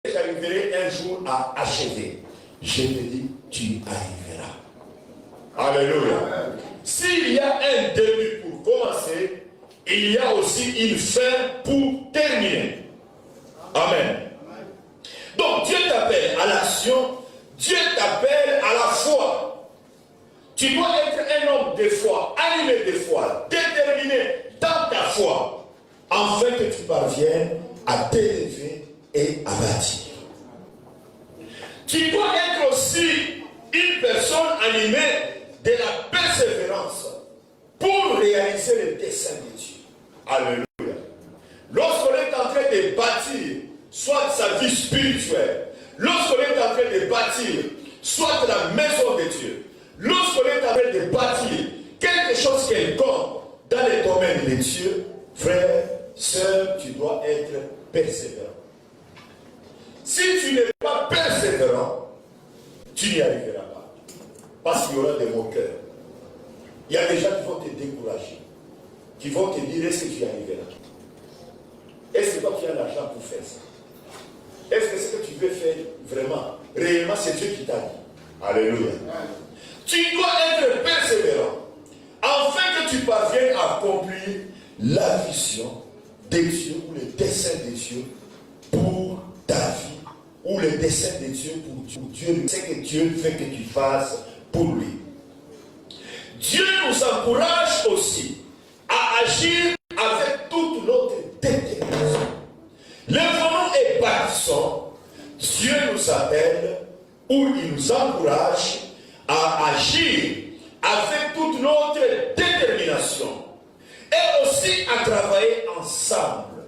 j'arriverai un jour à achever. Je te dis, tu arriveras. Alléluia. S'il y a un début pour commencer, il y a aussi une fin pour terminer. Amen. Donc Dieu t'appelle à l'action, Dieu t'appelle à la foi. Tu dois être un homme de foi, animé de foi, déterminé dans ta foi, afin que tu parviennes à t'élever et à bâtir. Tu dois être aussi une personne animée de la persévérance pour réaliser les desseins de Dieu. Alléluia. Lorsqu'on est en train de bâtir, soit sa vie spirituelle, lorsqu'on est en train de bâtir, soit la maison de Dieu, lorsqu'on est en train de bâtir quelque chose quelconque dans les domaines de Dieu, frère, sœur, tu dois être persévérant. Si tu n'es pas persévérant, tu n'y arriveras pas. Parce qu'il y aura des moqueurs. Il y a des gens qui vont te décourager, qui vont te dire, est-ce que tu y arriveras? Est-ce que toi tu as l'argent pour faire ça? Est-ce que ce que tu veux faire vraiment, réellement, c'est Dieu qui t'a dit? Alléluia. Tu dois être persévérant, afin que tu parviennes à accomplir la vision de Dieu ou le dessein de Dieu pour ta vie, ou le dessein de Dieu pour Dieu, ce que Dieu veut que tu fasses pour lui. Dieu nous encourage aussi à agir avec toute notre détermination. Lèvons-nous et bâtissons. Dieu nous appelle ou il nous encourage à agir avec toute notre détermination et aussi à travailler ensemble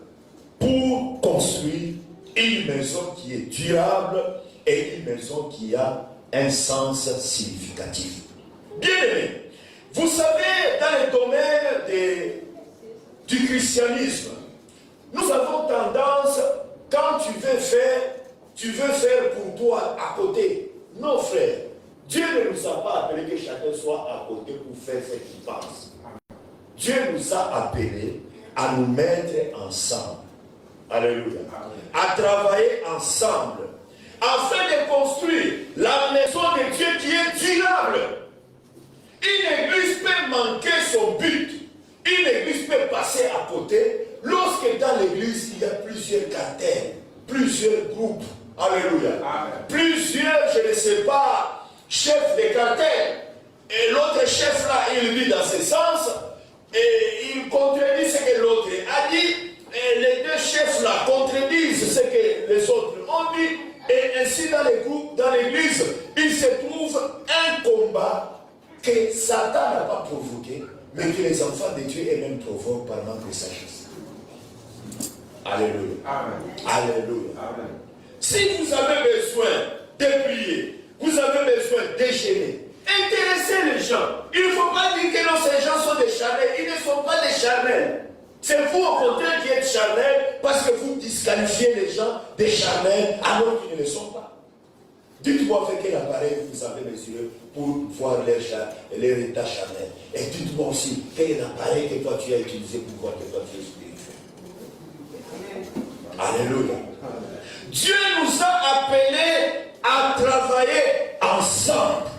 pour construire une maison qui est durable et une maison qui a un sens significatif. Bien-aimés, vous savez, dans le domaine du christianisme, nous avons tendance, quand tu veux faire pour toi à côté. Non, frère, Dieu ne nous a pas appelé que chacun soit à côté pour faire ce qu'il pense. Dieu nous a appelés à nous mettre ensemble. Alléluia. À travailler ensemble, afin de construire la maison de Dieu qui est durable. Une église peut manquer son but. Une église peut passer à côté lorsque dans l'église il y a plusieurs cartels, plusieurs groupes. Alléluia. Amen. Plusieurs, je ne sais pas, chefs de cartel. Et l'autre chef là, il vit dans ce sens. Et il contredit ce que l'autre a dit. Et les deux chefs là contredisent ce que les autres ont dit. Et ainsi dans les groupes, dans l'église, il se trouve un combat que Satan n'a pas provoqué, mais que les enfants de Dieu eux-mêmes provoquent par manque de sagesse. Alléluia. Amen. Alléluia. Amen. Si vous avez besoin de prier, vous avez besoin de gêner, intéressez les gens. Il ne faut pas dire que non, ces gens sont des charnels. Ils ne sont pas des charnels. C'est vous au contraire qui êtes charnels parce que vous disqualifiez les gens des charnels alors qu'ils ne le sont pas. Dites-moi avec quel appareil vous avez mesuré pour voir leur état charnel. Et dites-moi aussi quel appareil que toi tu as utilisé pour voir que toi tu es spirituel. Alléluia. Dieu nous a appelés à travailler ensemble.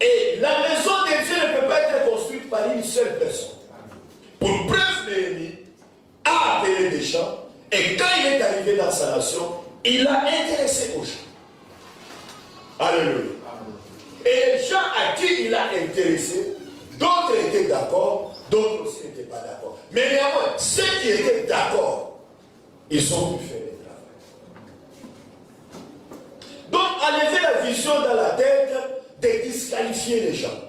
Et la maison de Dieu ne peut pas être construite par une seule personne. Pour preuve, Néhémie a appelé des gens, et quand il est arrivé dans sa nation, il a intéressé aux gens. Alléluia. Et les gens à qui il a intéressé, d'autres étaient d'accord, d'autres aussi n'étaient pas d'accord. Mais néanmoins, ceux qui étaient d'accord, ils ont pu faire le travail. Donc, enlever la vision dans la tête de disqualifier les gens.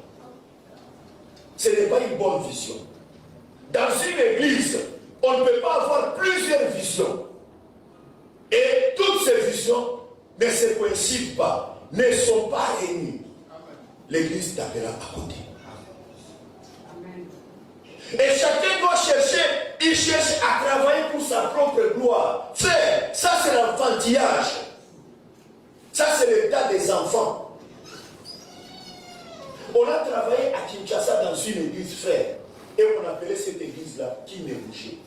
Ce n'est pas une bonne vision. Dans une église, on ne peut pas avoir plusieurs visions. Et toutes ces visions ne se coïncident pas, ne sont pas réunies. L'église t'appellera à côté. Et chacun doit chercher, il cherche à travailler pour sa propre gloire. Frère, ça c'est l'enfantillage. Ça c'est l'état des enfants. On a travaillé à Kinshasa dans une église, frère. Et on appelait cette église-là qui n'est bouchée.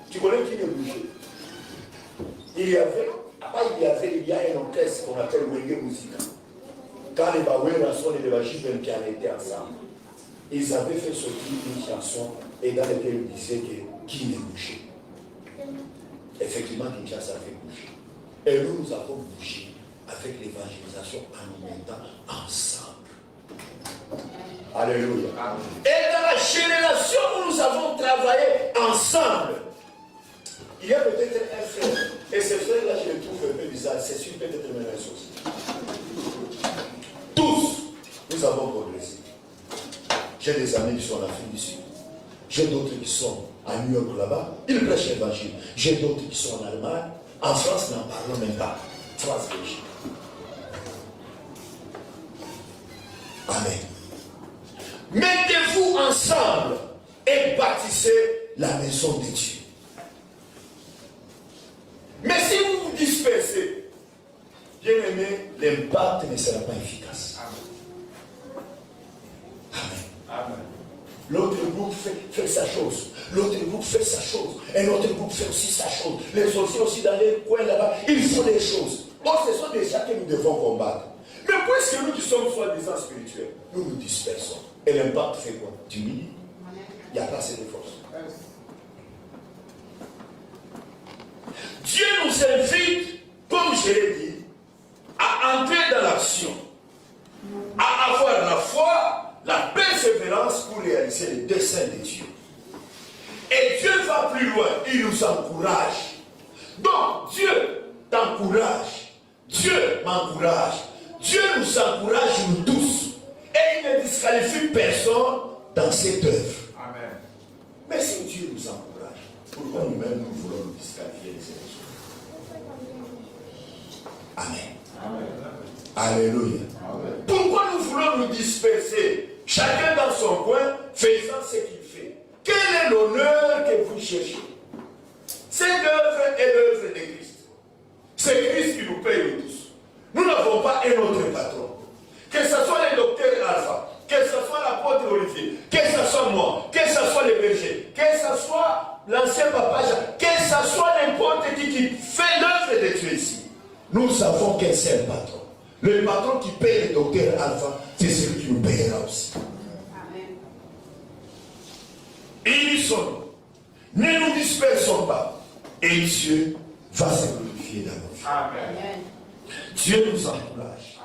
Tu connais qui n'est bouchée? il y a un orchestre qu'on appelle Wenge Musica. Quand les Bawera sont les Bajibem qui étaient ensemble, ils avaient fait sortir une chanson et dans laquelle ils disaient que qui est bouché. Effectivement, Kinshasa a fait bouger. Et nous avons bougé avec l'évangélisation en nous mettant ensemble. Alléluia. Et dans la génération où nous avons travaillé ensemble, il y a peut-être un frère, et ce frère-là, je le trouve un peu bizarre, c'est sûr peut-être le même chose. Tous, nous avons progressé. J'ai des amis qui sont en Afrique du Sud. J'ai d'autres qui sont à New York là-bas. Ils prêchent l'évangile. J'ai d'autres qui sont en Allemagne. En France, n'en parlons même pas. France, Belgique. Amen. Mettez-vous ensemble et bâtissez la maison de Dieu. Mais si vous vous dispersez, bien aimé, l'impact ne sera pas efficace. Amen. Amen. L'autre groupe fait sa chose. L'autre groupe fait sa chose. Et l'autre groupe fait aussi sa chose. Les sorciers aussi dans les coins là-bas, ils font des choses. Or, ce sont des gens que nous devons combattre. Mais puisque nous qui sommes soi-disant spirituels, nous nous dispersons. Et l'impact fait quoi? Diminue. Il n'y a pas assez de force. Dieu nous invite, comme je l'ai dit, à entrer dans l'action, à avoir la foi, la persévérance pour réaliser les desseins de Dieu. Et Dieu va plus loin, il nous encourage. Donc Dieu t'encourage, Dieu m'encourage, Dieu nous encourage nous tous. Et il ne disqualifie personne dans cette œuvre. Amen. Mais si Dieu nous encourage, pourquoi nous-mêmes nous voulons nous disqualifier les élections? Amen. Amen. Alléluia. Amen. Pourquoi nous voulons nous disperser, chacun dans son coin, faisant ce qu'il fait? Quel est l'honneur que vous cherchez? Cette œuvre est l'œuvre de Christ. C'est Christ qui nous paye tous. Nous n'avons pas un autre patron. Que ce soit le docteur Alpha, que ce soit l'apôtre Olivier, que ce soit moi, que ce soit les bergers, que ce soit l'ancien papa Jacques, que ce soit n'importe qui fait l'œuvre de Dieu ici. Nous avons qu'un seul patron. Le patron qui paye le docteur Alpha, c'est celui qui nous payera aussi. Amen. Unissons-nous. Ne nous dispersons pas. Et Dieu va se glorifier dans nos vies. Amen. Dieu nous encourage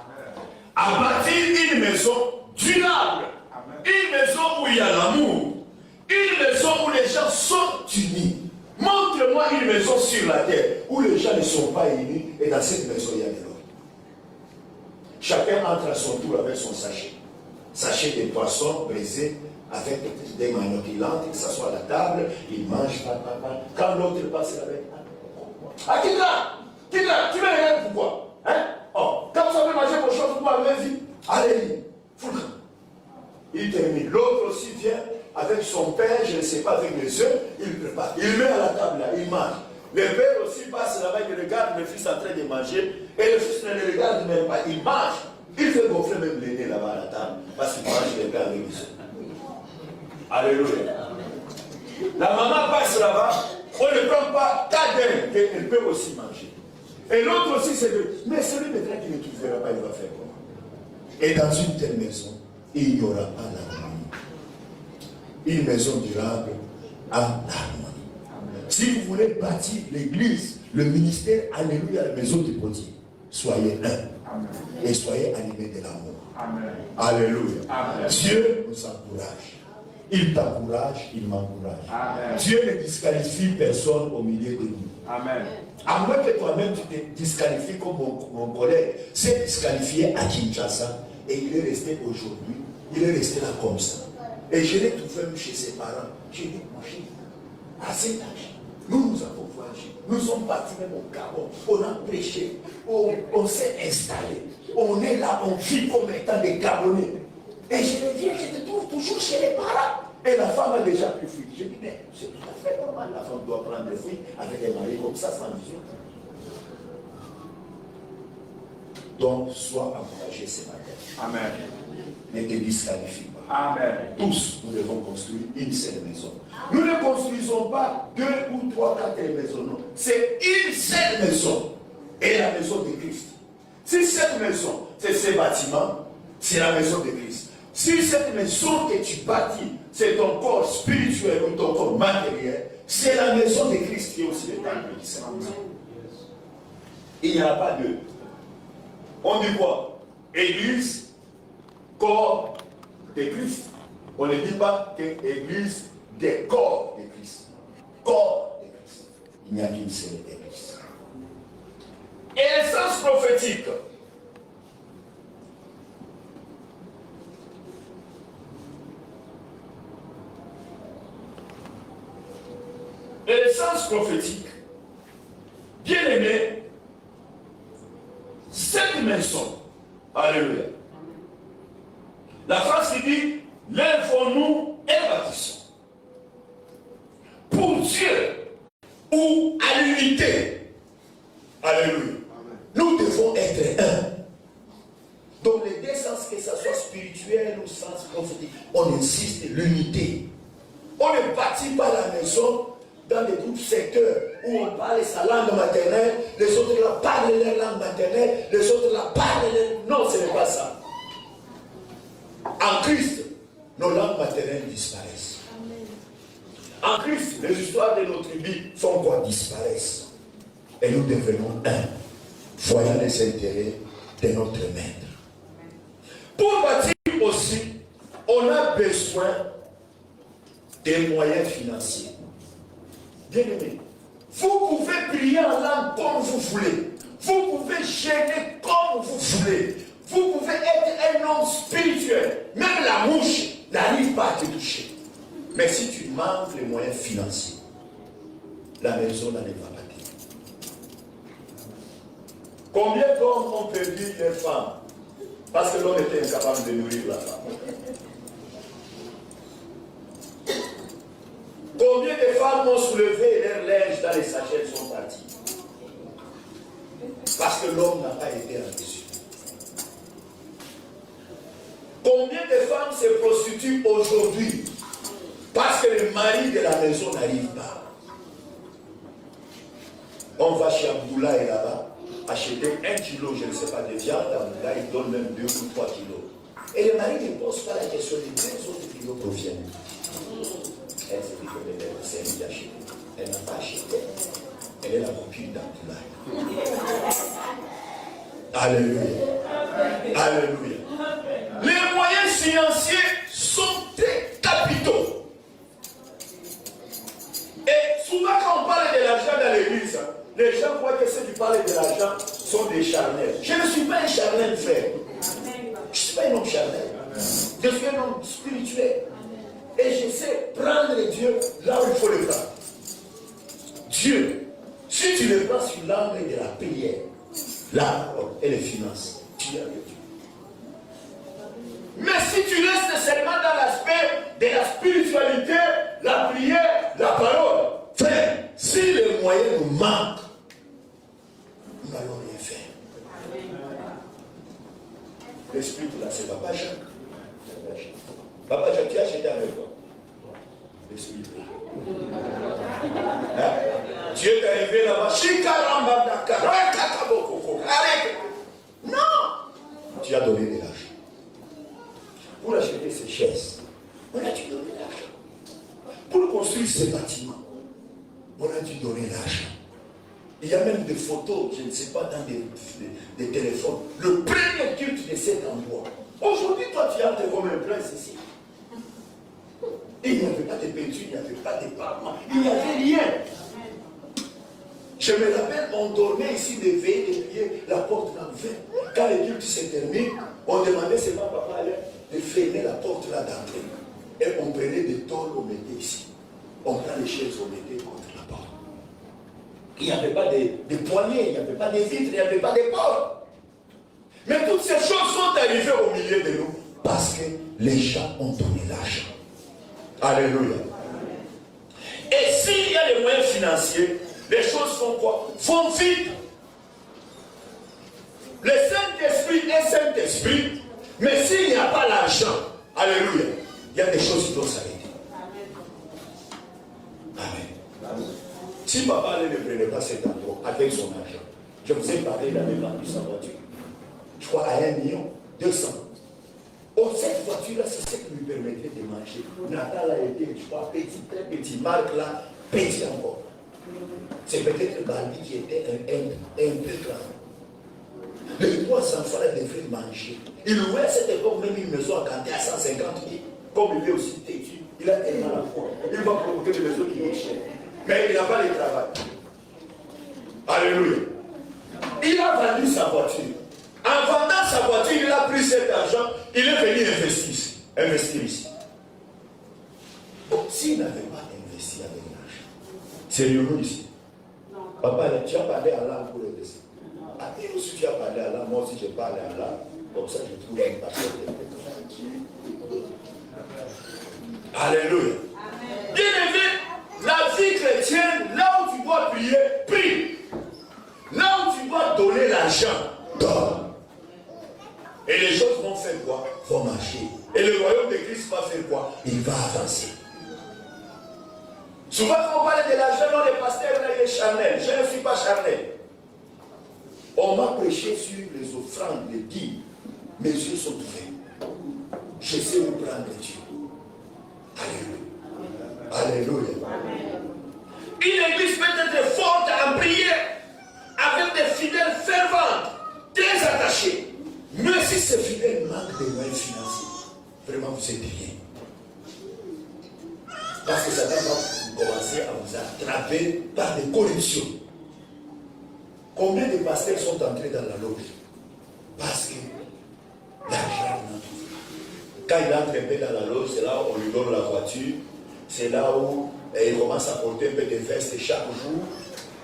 à bâtir une maison durable. Amen. Une maison où il y a l'amour. Une maison où les gens sont unis. Montre-moi une maison sur la terre où les gens ne sont pas unis et dans cette maison il y a de l'eau. Chacun entre à son tour avec son sachet. Sachet de poissons brisés avec des maniocs. Il entre, il s'assoit à la table, il mange, quand l'autre passe avec. Ah, qui là? Tu veux rien pourquoi? Hein? Oh, quand vous avez mangé vos choses, vous avez vu? Allez, foutre. Il termine. L'autre aussi vient avec son pain, je ne sais pas, avec les œufs, il prépare. Il met à la table là, il mange. Le père aussi passe là-bas, il regarde le fils en train de manger, et le fils ne le regarde même pas, il mange. Il fait gonfler même le nez là-bas à la table, parce qu'il mange le pain avec les œufs. Alléluia. La maman passe là-bas, on ne prend pas ta dème, qu'elle peut aussi manger. Et l'autre aussi, c'est de. Mais celui maintenant qui ne trouvera pas, il va faire comment? Et dans une telle maison, il n'y aura pas l'harmonie. Une maison durable en harmonie. Si vous voulez bâtir l'église, le ministère, alléluia, la maison du potier, soyez un. Amen. Et soyez animés de l'amour. Amen. Alléluia. Amen. Dieu nous encourage. Il t'encourage, il m'encourage. Dieu ne disqualifie personne au milieu de nous. Amen. À moins que toi-même tu te disqualifies comme mon collègue s'est disqualifié à Kinshasa et il est resté aujourd'hui, il est resté là comme ça. Et je l'ai trouvé chez ses parents. Je l'ai mangé. À cet âge, nous avons voyagé. Nous sommes partis même au Gabon. On a prêché. On s'est installé. On est là, on vit comme étant des Gabonais. Et je le dis, je te trouve toujours chez les parents. Et la femme a déjà pris fruit. Je dis, mais c'est tout à fait normal. La femme doit prendre des fruits avec un mari comme ça, sans vision. Donc, sois encouragé ce matin. Amen. Ne te disqualifie pas. Amen. Tous, nous devons construire une seule maison. Nous ne construisons pas 2 ou 3, 4 maisons, non. C'est une seule maison. Et la maison de Christ. Si cette maison, c'est ces bâtiments, c'est la maison de Christ. Si cette maison que tu bâtis, c'est ton corps spirituel ou ton corps matériel, c'est la maison de Christ qui est aussi le temple du Saint-Esprit. Il n'y a pas de. On dit quoi? Église, corps de Christ. On ne dit pas que église des corps de Christ. Corps de Christ. Il n'y a qu'une seule église. Et l'essence prophétique. Et l'essence prophétique. Bien aimé, cette maison, alléluia. La phrase qui dit, lèvons-nous et bâtissons. Pour Dieu, ou à l'unité. Alléluia. Nous devons être un. Dans les deux sens, que ce soit spirituel ou sens prophétique, on insiste l'unité. On ne bâtit pas la maison dans des groupes secteurs où on parle sa langue maternelle, les autres là parlent leur langue maternelle, les autres là parlent leur... Non, ce n'est pas ça. En Christ, nos langues maternelles disparaissent. En Christ, les histoires de nos tribus sont quoi? Disparaissent. Et nous devenons un, voyant les intérêts de notre maître. Pour bâtir aussi, on a besoin des moyens financiers. Bien aimé, vous pouvez prier en langue comme vous voulez. Vous pouvez gêner comme vous voulez. Vous pouvez être un homme spirituel. Même la mouche n'arrive pas à te toucher. Mais si tu manques les moyens financiers, la maison n'allait pas bâtir. Combien d'hommes ont perdu leur femme parce que l'homme était incapable de nourrir la femme? Combien de femmes ont soulevé leur linge dans les sachets et sont parties? Parce que l'homme n'a pas été en mesure. Combien de femmes se prostituent aujourd'hui parce que le mari de la maison n'arrive pas? On va chez Abdoulaye et là-bas acheter 1 kilo, je ne sais pas, de viande. Abdoulaye il donne même 2 ou 3 kilos. Et le mari ne pose pas la question de 2 autres kilos proviennent. Elle se dit que c'est elle qui a acheté. Elle n'a pas acheté. Elle est la copine d'Abdoulaye. Alléluia. Alléluia. Les moyens financiers sont très capitaux. Et souvent quand on parle de l'argent dans l'église, les gens croient que ceux qui parlent de l'argent sont des charnels. Je ne suis pas un charnel, frère. Je ne suis pas un homme charnel. Je suis un homme spirituel. Et je sais prendre Dieu là où il faut le prendre. Dieu, si tu le prends sur l'angle de la prière, la parole et les finances, tu es avec Dieu. Mais si tu restes seulement dans l'aspect de la spiritualité, la prière, la parole, frère, si les moyens nous manquent, nous n'allons rien faire. L'esprit là, c'est Papa Jacques. Papa Jacques, tu as acheté avec toi. L'esprit hein? Tu es arrivé là-bas. Non! Tu as donné de l'argent. Pour acheter ces chaises, on a dû donner l'argent. Pour construire ces bâtiments, on a dû donner l'argent. Il y a même des photos, je ne sais pas, dans des téléphones. Le premier culte de cet endroit. Aujourd'hui, toi, tu entres comme un prince ici. Il n'y avait pas de peinture, il n'y avait pas de parement, il n'y avait rien. Je me rappelle, on dormait ici de veiller, de prier, la porte là ouverte. Quand le culte se termine, on demandait seulement papa de fermer la porte là d'entrée. Et on prenait des tôles, on mettait ici. On prend les chaises, on mettait contre la porte. Il n'y avait pas de poignées, il n'y avait pas de vitres, il n'y avait pas de portes. Mais toutes ces choses sont arrivées au milieu de nous parce que les gens ont donné l'argent. Alléluia. Et s'il y a les moyens financiers, les choses font quoi? Font vite. Le Saint-Esprit est Saint-Esprit, mais s'il n'y a pas l'argent, Alléluia. Il y a des choses qui doivent s'arrêter. Amen. Si papa ne prenait pas cet endroit avec son argent, je vous ai parlé, il avait vendu sa voiture. Je crois à 1,2 million. Oh, cette voiture-là, c'est ce qui lui permettait de manger. Natal a été, je crois, petit, très petit. Marc là, petit encore. C'est peut-être Barbie qui était un peu grand. Les 3 enfants-là devraient manger. Il louait à cette époque même une maison à Canté à 150 000. Comme il est aussi têtu, il a tellement la foi. Il va provoquer une maison qui est chère. Mais il n'a pas de travail. Alléluia. Il a vendu sa voiture. En vendant sa voiture, il a pris cet argent, il est venu investir ici. Bon, s'il n'avait pas investi avec l'argent, c'est nous ici. Non. Papa, tu as parlé à l'âme pour le dessin. Ah, et aussi tu as parlé à l'âme, moi aussi j'ai parlé à l'âme. Comme ça, je trouve une passion de Alléluia. Bien aimé, la vie chrétienne, là où tu dois prier, prie. Là où tu dois donner l'argent, donne. Et les choses vont faire quoi? Vont marcher. Et le royaume de Christ va faire quoi? Il va avancer. Souvent, quand on parle de l'argent, non, le pasteur, il est charnel. Je ne suis pas charnel. On m'a prêché sur les offrandes, les dîmes. Mes yeux sont ouverts. Je sais où prendre Dieu. Alléluia. Alléluia. Une église peut être forte en prière, avec des fidèles fervents, très attachés. Mais si ces fidèles manquent de moyens financiers, vraiment vous êtes bien. Parce que Satan va commencer à vous attraper par des corruptions. Combien de pasteurs sont entrés dans la loge? Parce que l'argent n'entre pas. Quand il entre un peu dans la loge, c'est là où on lui donne la voiture. C'est là où il commence à porter un peu de veste chaque jour.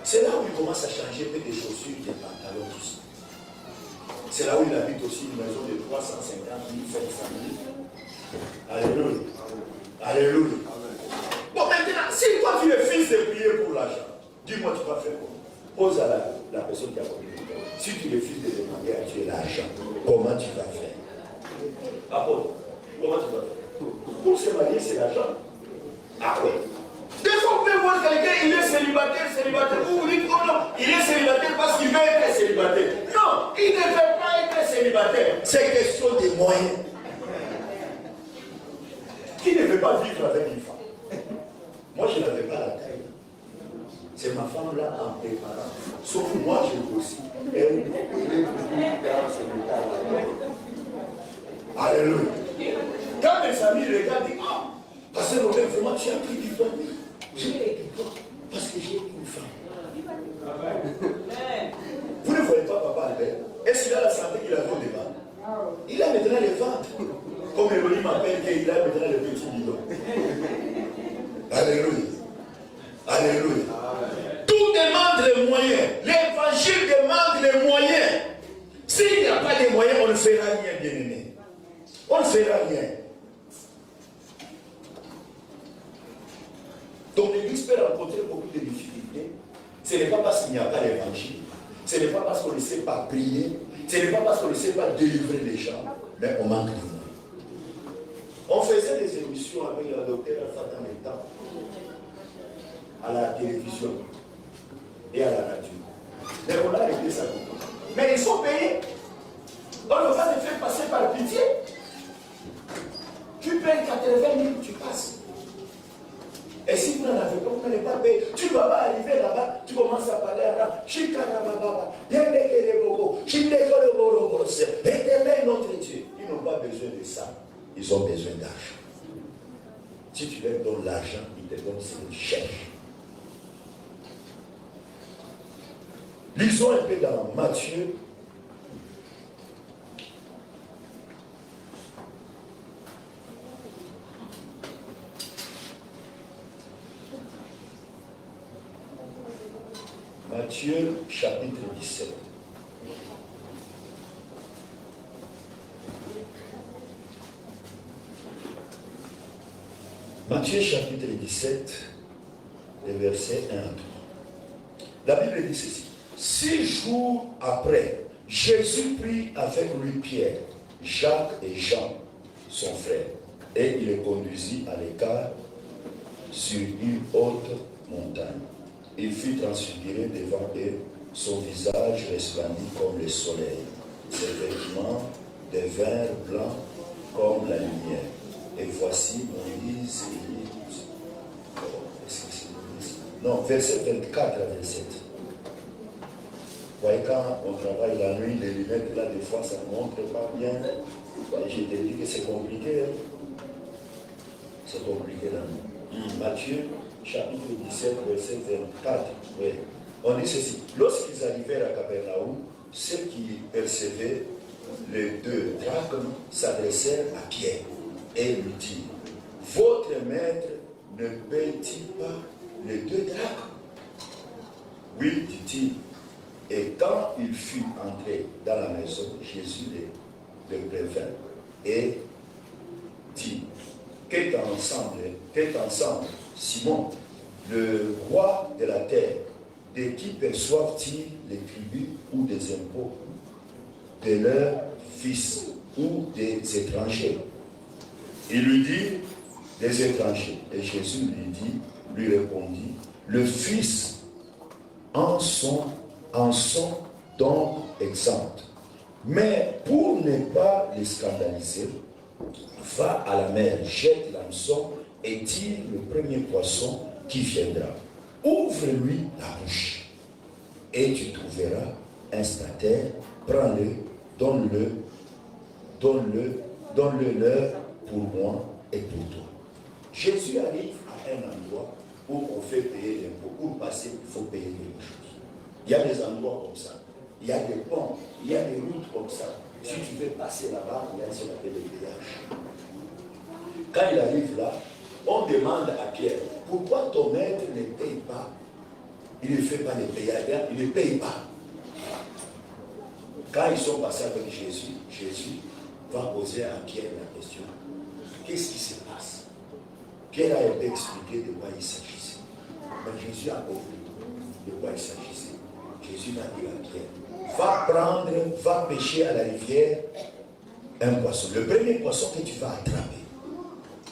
C'est là où il commence à changer un peu de chaussures, des pantalons, tout ça. C'est là où il habite aussi une maison de 350 000, 500 000. Alléluia. Alléluia. Bon, maintenant, si toi tu es fils de prier pour l'argent, dis-moi tu vas faire quoi? Pose à la personne qui a commis. Si tu es fils de demander à Dieu l'argent, comment tu vas faire? Apôtre, comment tu vas faire? Pour se marier, c'est l'argent. Ah oui. Des fois, vous pouvez voir quelqu'un, il est célibataire. Vous vous dites, oh non, il est célibataire parce qu'il veut être célibataire. Non, il ne veut pas être célibataire. C'est question de moyens. Qui ne veut pas vivre avec une femme? Moi, je n'avais pas la taille. C'est ma femme là en préparant. Sauf que moi, je le aussi. Elle est dans ce métal. Alléluia. Quand mes amis regardent, ils disent, ah, parce que vraiment, tu as pris du temps. J'ai pris du temps parce que j'ai une femme. Vous ne voyez pas Papa Albert? Est-ce qu'il a la santé qu'il a au devant? Il a maintenant le ventre. Comme Elohim m'appelle qu'il a maintenant le petit bidon. Alléluia. Alléluia. Tout demande les moyens. L'évangile demande les moyens. S'il n'y a pas de moyens, on ne fera rien, bien aimé. On ne fera rien. Donc l'Église peut rencontrer beaucoup de difficultés. Ce n'est pas parce qu'il n'y a pas d'évangile. Ce n'est pas parce qu'on ne sait pas prier. Ce n'est pas parce qu'on ne sait pas délivrer les gens. Mais on manque de moyens. On faisait des émissions avec le docteur Alpha dans le temps, à la télévision et à la radio. Mais on a réglé ça. Mais ils sont payés. On ne va pas te faire passer par pitié. Tu payes 80 000, tu passes. Et si vous n'en avez pas, vous n'allez pas payer. Tu ne vas pas arriver là-bas, tu commences à parler à la Chikarababa, Éternel notre Dieu. Ils n'ont pas besoin de ça. Ils ont besoin d'argent. Si tu leur donnes l'argent, ils te donnent ce qu'ils cherchent. Lisons un peu dans Matthieu. Matthieu chapitre 17. Matthieu chapitre 17, les versets 1 à 3. La Bible dit ceci. 6 jours après, Jésus prit avec lui Pierre, Jacques et Jean, son frère, Et il les conduisit à l'écart sur une haute montagne. Il fut transfiguré devant eux, son visage resplendit comme le soleil. Ses vêtements devinrent blancs comme la lumière. Et voici Moïse et Élie. Non, verset 24 à 27. Vous voyez, quand on travaille la nuit, les lunettes, là, des fois, ça ne montre pas bien. Et je te dis que c'est compliqué. Hein? C'est compliqué la nuit. Matthieu, chapitre 17, verset 24. Oui. On dit ceci. Lorsqu'ils arrivèrent à Capernaum, ceux qui percevaient les 2 drachmes s'adressèrent à Pierre et lui dirent, votre maître ne paye-t-il pas les 2 drachmes? Oui, dit-il. Et quand il fut entré dans la maison, Jésus le prévint et dit, qu'est ensemble, Simon, le roi de la terre, de qui perçoivent-ils les tribus ou des impôts? De leurs fils ou des étrangers? Il lui dit, des étrangers. Et Jésus lui répondit, le fils en sont donc exempts. Mais pour ne pas les scandaliser, va à la mer, jette l'hameçon et tire le premier poisson qui viendra. Ouvre-lui la bouche et tu trouveras un stataire, prends-le, donne-le-leur pour moi et pour toi. Jésus arrive à un endroit où on fait payer l'impôt. Pour passer, il faut payer quelque chose. Il y a des endroits comme ça. Il y a des ponts, il y a des routes comme ça. Si tu veux passer là-bas, il y a ce qu'on appelle le péage. Quand il arrive là, on demande à Pierre, pourquoi ton maître ne paye pas? Il ne fait pas les péages, il ne paye pas. Quand ils sont passés avec Jésus, Jésus va poser à Pierre la question, qu'est-ce qui se passe? Pierre a été expliqué de quoi il s'agissait. Mais Jésus a compris de quoi il s'agissait. Jésus va dire à Pierre, va pêcher à la rivière un poisson. Le premier poisson que tu vas attraper,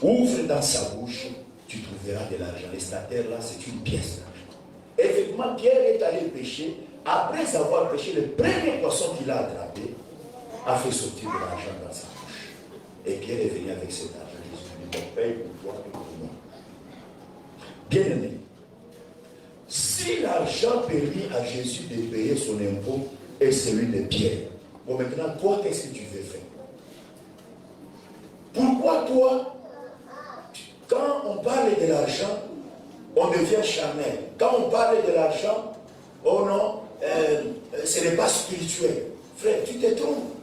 ouvre dans sa bouche, tu trouveras de l'argent. Les stataires là, c'est une pièce d'argent. Effectivement, Pierre est allé pêcher. Après avoir pêché, le premier poisson qu'il a attrapé a fait sortir de l'argent dans sa bouche. Et Pierre est venu avec cet argent. Jésus lui dit, paye pour toi et pour moi. Bien aimé, si l'argent permit à Jésus de payer son impôt et celui de Pierre, bon maintenant, toi, qu'est-ce que tu veux faire? Pourquoi toi, quand on parle de l'argent, on devient charnel. Quand on parle de l'argent, oh non, ce n'est pas spirituel. Frère, tu te trompes.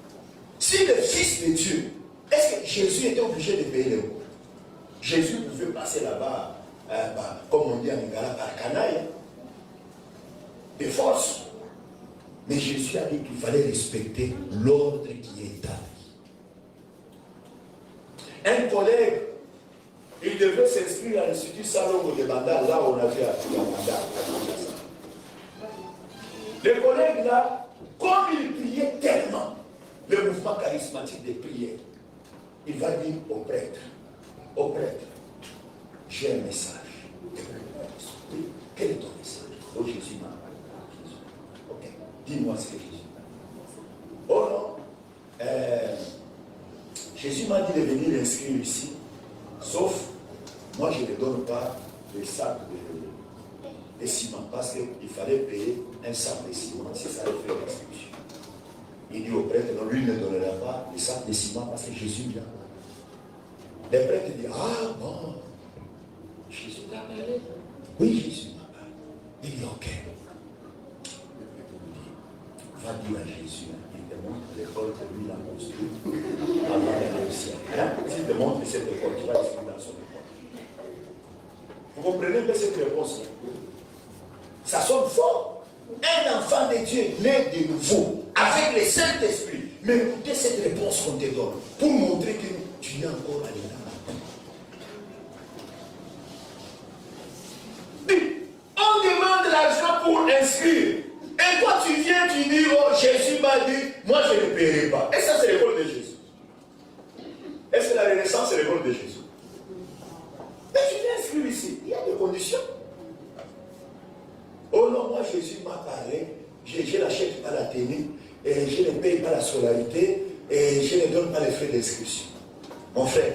Si le Fils de Dieu, est-ce que Jésus était obligé de payer l'impôt? Jésus pouvait passer là-bas, comme on dit en Lingala, par canaille, de force. Mais Jésus a dit qu'il fallait respecter l'ordre qui est établi. Un collègue, il devait s'inscrire à l'Institut Salomon de Bandar, là où on avait appris à Bandar. Le collègue là, comme il priait tellement, le mouvement charismatique des prières, il va dire au prêtre, j'ai un message. Quel est ton message? Oh, Jésus m'a parlé. Ok, dis-moi ce que Jésus m'a dit. Oh non, Jésus m'a dit de venir l'inscrire ici, sauf, moi je ne donne pas des sacs de ciment, parce qu'il fallait payer un sac de ciment, si ça allait faire l'inscription. Il dit au prêtre, non, lui ne donnera pas des sacs de ciment parce que Jésus vient. Le prêtre dit, ah bon, Jésus t'a parlé? Oui, Jésus m'a parlé. Il dit, ok. Va dire à Jésus, il te montre l'école que lui a construite avant d'aller au ciel. S'il te montre cette école, tu vas inscrire dans son école. Vous comprenez bien cette réponse? Ça sonne fort. Un enfant de Dieu né de nouveau, avec le Saint-Esprit. Mais écoutez cette réponse qu'on te donne, pour montrer que tu es encore à l'état. On demande l'argent pour inscrire. Et toi tu viens, tu dis, oh Jésus m'a dit, moi je ne paierai pas. Et ça c'est l'école de Jésus. Est-ce que la Renaissance c'est l'école de Jésus. Mais tu viens inscrire ici, il y a des conditions. Oh non, moi Jésus m'a parlé, je n'achète pas la tenue, et je ne paye pas la scolarité, et je ne donne pas les frais d'inscription. Mon frère,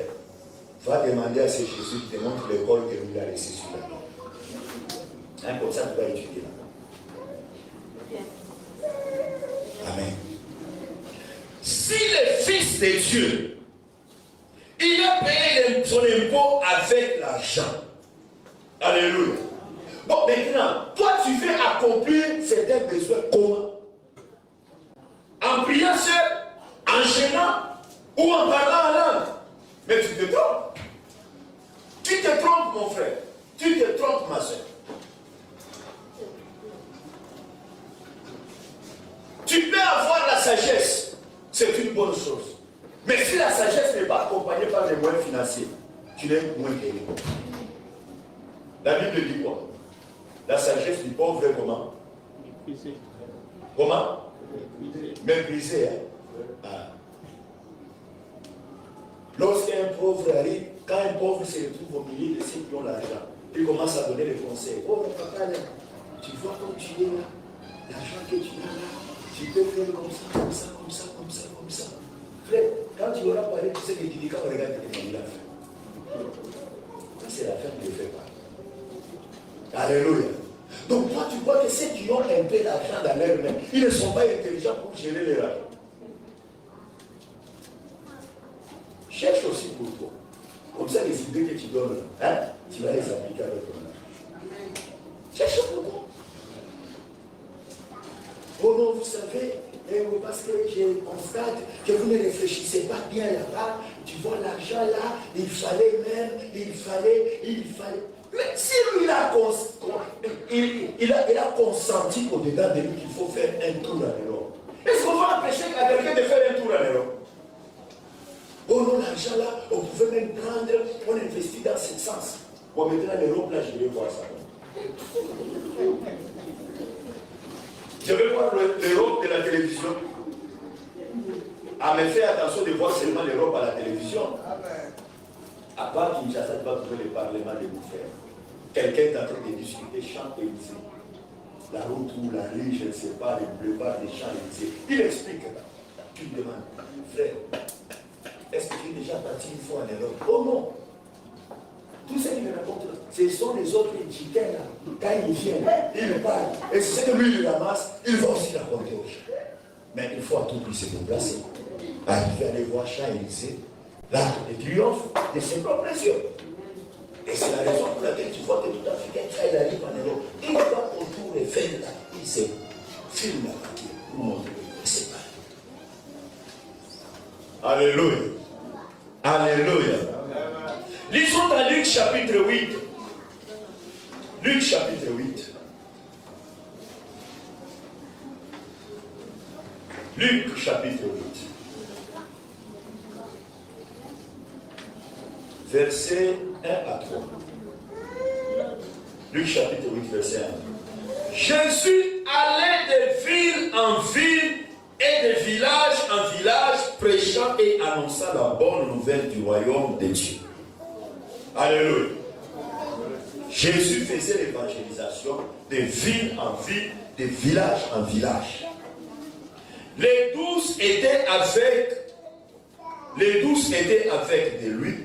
va demander à ce Jésus qui te montre l'école que lui a laissée sur la main. Hein, comme ça, tu vas étudier là. Amen. Si le Fils de Dieu, il a payé son impôt avec l'argent. Alléluia. Bon, maintenant, toi, tu fais accomplir certains besoins comment? En priant seul, en gênant ou en parlant en langue. Mais tu te trompes. Tu te trompes, mon frère. Tu te trompes, ma soeur. Tu peux avoir la sagesse. C'est une bonne chose. Mais si la sagesse n'est pas accompagnée par les moyens financiers, tu n'es moins guéri. La Bible dit quoi? La sagesse du pauvre est comment? Méprisée. Comment? Méprisée. Hein? Ah. Lorsqu'un pauvre arrive, quand un pauvre se retrouve au milieu de ceux qui ont l'argent, il commence à donner les conseils. Oh, mon papa, là, tu vois comme tu es là, l'argent que tu as là, tu peux faire comme ça, comme ça, comme ça, comme ça, comme ça. Frère, quand tu auras parlé, tu sais que tu dis quand on regarde tes familles, la fin. Ça, c'est la fin qui ne fait pas. Alléluia. Donc, toi, tu vois que ceux qui ont un peu d'argent dans leur main, ils ne sont pas intelligents pour gérer leur argent. Cherche aussi pour toi. Comme ça, les idées que tu donnes, hein, tu vas les appliquer avec ton argent. Cherche pour toi. Oh non, vous savez, parce que je constate que vous ne réfléchissez pas bien là-bas. Tu vois l'argent là, il fallait. Mais si lui, il a consenti au-dedans de lui qu'il faut faire un tour à l'Europe. Est-ce qu'on va empêcher à quelqu'un de faire un tour à l'Europe? Oh non, l'argent là, on pouvait même prendre, on investit dans ce sens. Bon, maintenant l'Europe là, je vais voir ça. Je vais voir l'Europe de la télévision. Ah, mais fais attention de voir seulement l'Europe à la télévision. À part Kinshasa, tu vas trouver le Parlement de vous faire. Quelqu'un est en train de discuter Champs-Élysées. La route ou la rue, je ne sais pas, le boulevard des Champs-Élysées. Il explique. Tu me demandes, frère, est-ce que tu es déjà parti une fois en Europe? Oh non! Tout ce qu'il me raconte, ce sont les autres chicains là. Quand ils viennent, ils parlent. Et c'est ce que lui il ramasse, il va aussi raconter aux gens. Mais il faut à tout prix se déplacer. Arriver à aller voir Champs-Élysées, l'arc de triomphe de ses propres yeux. Et c'est la raison pour laquelle tu vois que tout Africain, quand il arrive en Europe, il va autour et fait là, il se filme la partie pour montrer que c'est pas. Alléluia. Alléluia. Lisons dans Luc chapitre 8. Luc chapitre 8. Luc chapitre 8. Verset 1 à 3. Luc chapitre 8, verset 1. Jésus allait de ville en ville et de village en village, prêchant et annonçant la bonne nouvelle du royaume de Dieu. Alléluia. Jésus faisait l'évangélisation de ville en ville, de village en village. Les 12 étaient avec de lui,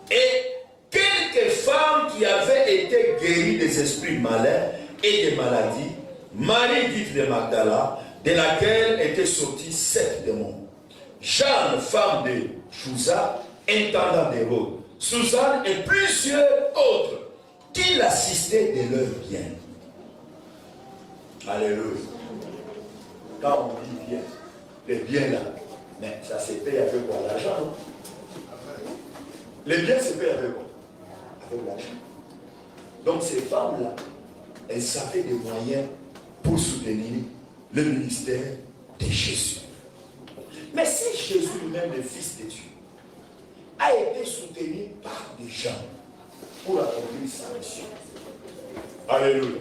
et quelques femmes qui avaient été guéries des esprits malins et des maladies, Marie dite de Magdala, de laquelle étaient sortis 7 démons. Jeanne, femme de Chouza, intendant d'Hérode, Suzanne et plusieurs autres qui l'assistaient de leur bien. Alléluia. Quand on dit bien, les biens là, mais ça se paye avec quoi? L'argent, non? Les biens se payent avec quoi? Avec l'argent. Donc ces femmes-là, elles savaient des moyens pour soutenir le ministère de Jésus. Mais si Jésus lui-même, le Fils de Dieu, a été soutenu par des gens pour accomplir sa mission. Alléluia.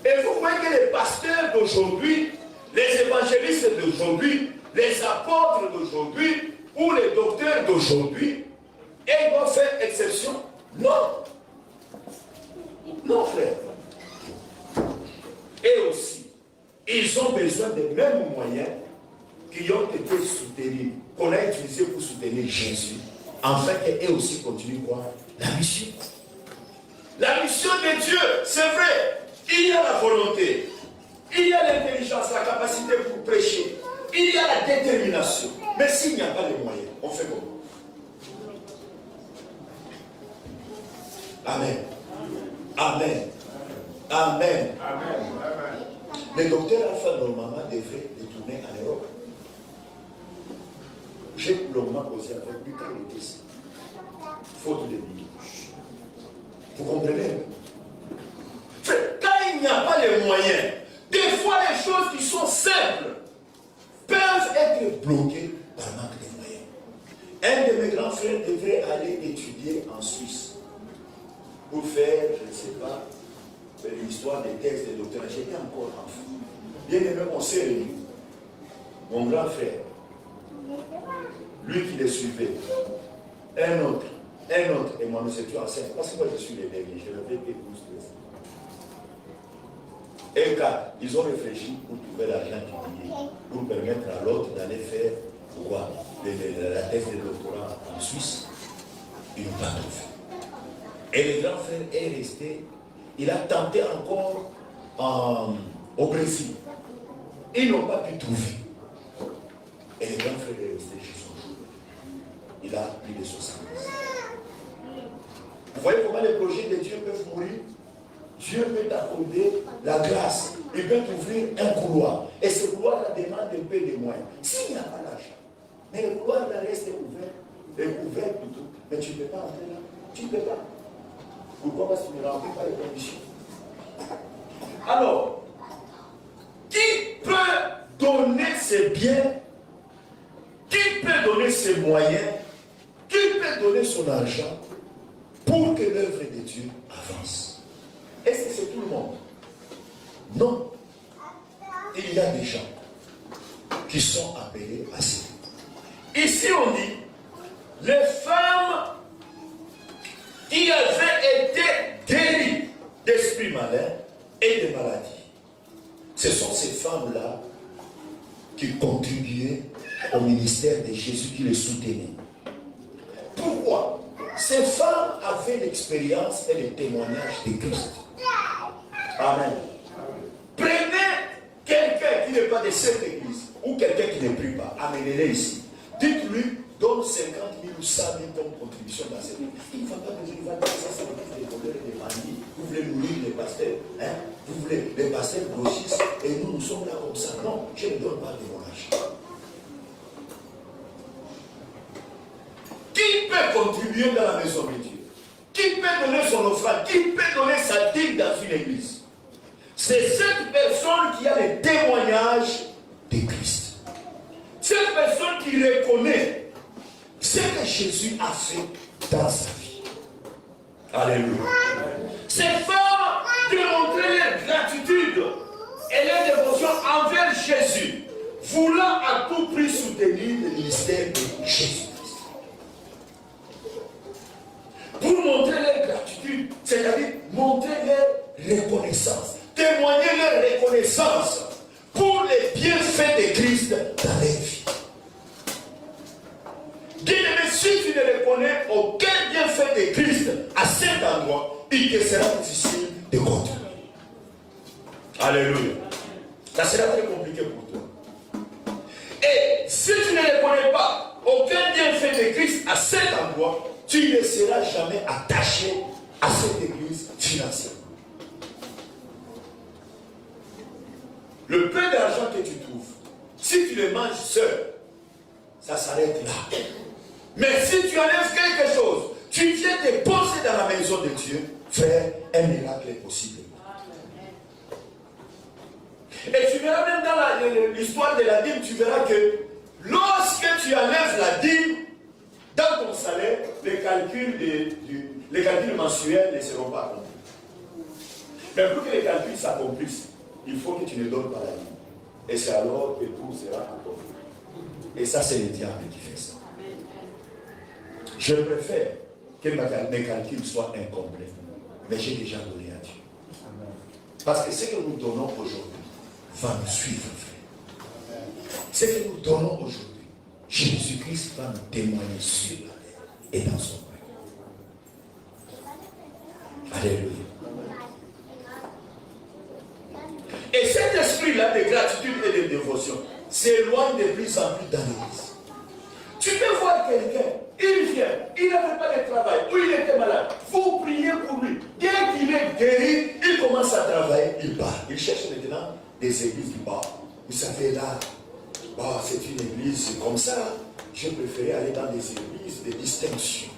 Et vous voyez que les pasteurs d'aujourd'hui, les évangélistes d'aujourd'hui, les apôtres d'aujourd'hui ou les docteurs d'aujourd'hui, et ils doivent faire exception? Non. Non, frère. Et aussi, ils ont besoin des mêmes moyens qui ont été soutenus, qu'on a utilisés pour soutenir Jésus, afin qu'eux aussi continuent quoi? La mission. La mission de Dieu, c'est vrai, il y a la volonté, il y a l'intelligence, la capacité pour prêcher, il y a la détermination. Mais s'il n'y a pas les moyens, on fait comment? Amen. Amen. Amen. Le docteur Alpha normalement devrait retourner en Europe. J'ai longuement causé avec lui quand il était ici. Faute de lui. Vous comprenez? Quand il n'y a pas les moyens, des fois les choses qui sont simples peuvent être bloquées par manque de moyens. Un de mes grands frères devrait aller étudier en Suisse pour faire, je ne sais pas, l'histoire des textes des docteurs. J'étais encore enfant. Bien aimé, on s'est réunis. Mon grand frère, lui qui les suivait, un autre, et moi nous étions ensemble. Parce que moi je suis le dernier, je n'avais que 12 ans. Et quand ils ont réfléchi pour trouver l'argent qui payait, pour permettre à l'autre d'aller faire quoi, la thèse de doctorat en Suisse, ils n'ont pas trouvé. Et le grand frère est resté, il a tenté encore au Brésil. Ils n'ont pas pu trouver. Et le grand frère est resté chez son jour. Il a plus de 70. Vous voyez comment les projets de Dieu peuvent mourir? Dieu peut t'accorder la grâce. Il peut t'ouvrir un couloir. Et ce couloir demande un peu de moyens. S'il n'y a pas l'argent, mais le couloir reste ouvert plutôt. Mais tu ne peux pas entrer là. Tu ne peux pas. Pourquoi? Parce que tu ne remplis pas les conditions. Alors, qui peut donner ses biens? Qui peut donner ses moyens? Qui peut donner son argent pour que l'œuvre de Dieu avance? Est-ce que c'est tout le monde? Non. Il y a des gens qui sont appelés à ça. Ici on dit, les femmes qui avaient été guéries d'esprits malins et de maladies. Ce sont ces femmes-là qui contribuaient au ministère de Jésus, qui les soutenaient. Pourquoi? Ces femmes avaient l'expérience et le témoignage de Christ. Amen. Prenez quelqu'un qui n'est pas de cette église ou quelqu'un qui ne prie pas, amenez-le ici. Dites-lui, donne 50 000 ou 100 000 comme contribution dans cette église. Il ne va pas besoin, il va dire ça, c'est l'église des voleurs et des bandits. Vous voulez nourrir les pasteurs, hein? Vous voulez les pasteurs grossissent et nous sommes là comme ça. Non, je ne donne pas de mon argent. Qui peut contribuer dans la maison de Dieu? Qui peut donner son offrande? Qui peut donner sa dîme dans une église? C'est cette personne qui a le témoignage de Christ. Cette personne qui reconnaît ce que Jésus a fait dans sa vie. Alléluia. Ces femmes démontraient leur gratitude et leur dévotion envers Jésus, voulant à tout prix soutenir le ministère de Jésus. Pour montrer leur gratitude, c'est-à-dire montrer leur reconnaissance, témoigner leur reconnaissance pour les bienfaits de Christ dans leur vie. Bien-aimé, si tu ne reconnais aucun bienfait de Christ à cet endroit, il te sera difficile de continuer. Alléluia. Ça sera très compliqué pour toi. Et si tu ne reconnais pas aucun bienfait de Christ à cet endroit, tu ne seras jamais attaché à cette église financièrement. Le peu d'argent que tu trouves, si tu le manges seul, ça s'arrête là. Mais si tu enlèves quelque chose, tu viens te poser dans la maison de Dieu, frère, un miracle est possible. Et tu verras même dans l'histoire de la dîme, tu verras que lorsque tu enlèves la dîme, dans ton salaire, les calculs mensuels ne seront pas accomplis. Mais pour que les calculs s'accomplissent, il faut que tu ne donnes pas la dîme. Et c'est alors que tout sera accompli. Et ça, c'est le diable qui fait ça. Je préfère que mes calculs soient incomplets. Mais j'ai déjà donné à Dieu. Parce que ce que nous donnons aujourd'hui va nous suivre, frère. Ce que nous donnons aujourd'hui, Jésus-Christ va nous témoigner sur la terre et dans son royaume. Alléluia. Et cet esprit-là de gratitude et de dévotion s'éloigne de plus en plus dans l'église. Tu peux voir quelqu'un, il vient, il n'avait pas de travail, ou il était malade. Vous priez pour lui. Dès qu'il est guéri, il commence à travailler, il part. Il cherche maintenant des églises du bas. Vous savez là, c'est une église comme ça. Je préférais aller dans des églises de distinction.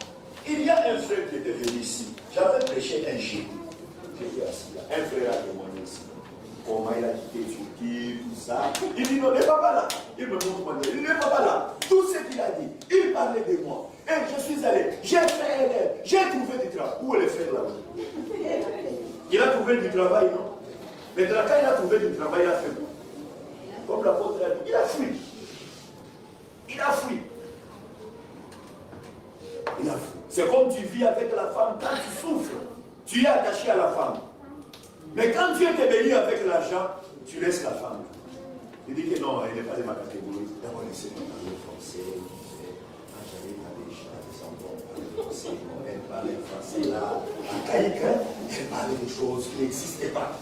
Il y a un frère qui était venu ici. J'avais prêché un jeudi. J'étais assis là. Un frère a témoigné ici. Comment il a quitté Turquie, tout ça. Il dit non, ne va pas là. Il me montre moi. Il ne va pas là. Tout ce qu'il a dit, il parlait de moi. Et je suis allé, j'ai fait un élève, j'ai trouvé du travail. Où est le frère là-bas? Il a trouvé du travail, non? Maintenant, quand il a trouvé du travail, il a fait quoi? Comme l'apôtre a dit, il a fui. Il a fui. Il a fui. C'est comme tu vis avec la femme, quand tu souffres, tu es attaché à la femme. Mais quand Dieu t'est béni avec l'argent, tu laisses la femme. Il dit que non, elle n'est pas de ma catégorie. D'abord, laissez-moi parler français. Quand j'allais parler, je n'avais pas encore parler français. Elle parlait français là. En caïque, elle parlait de choses qui n'existaient pas.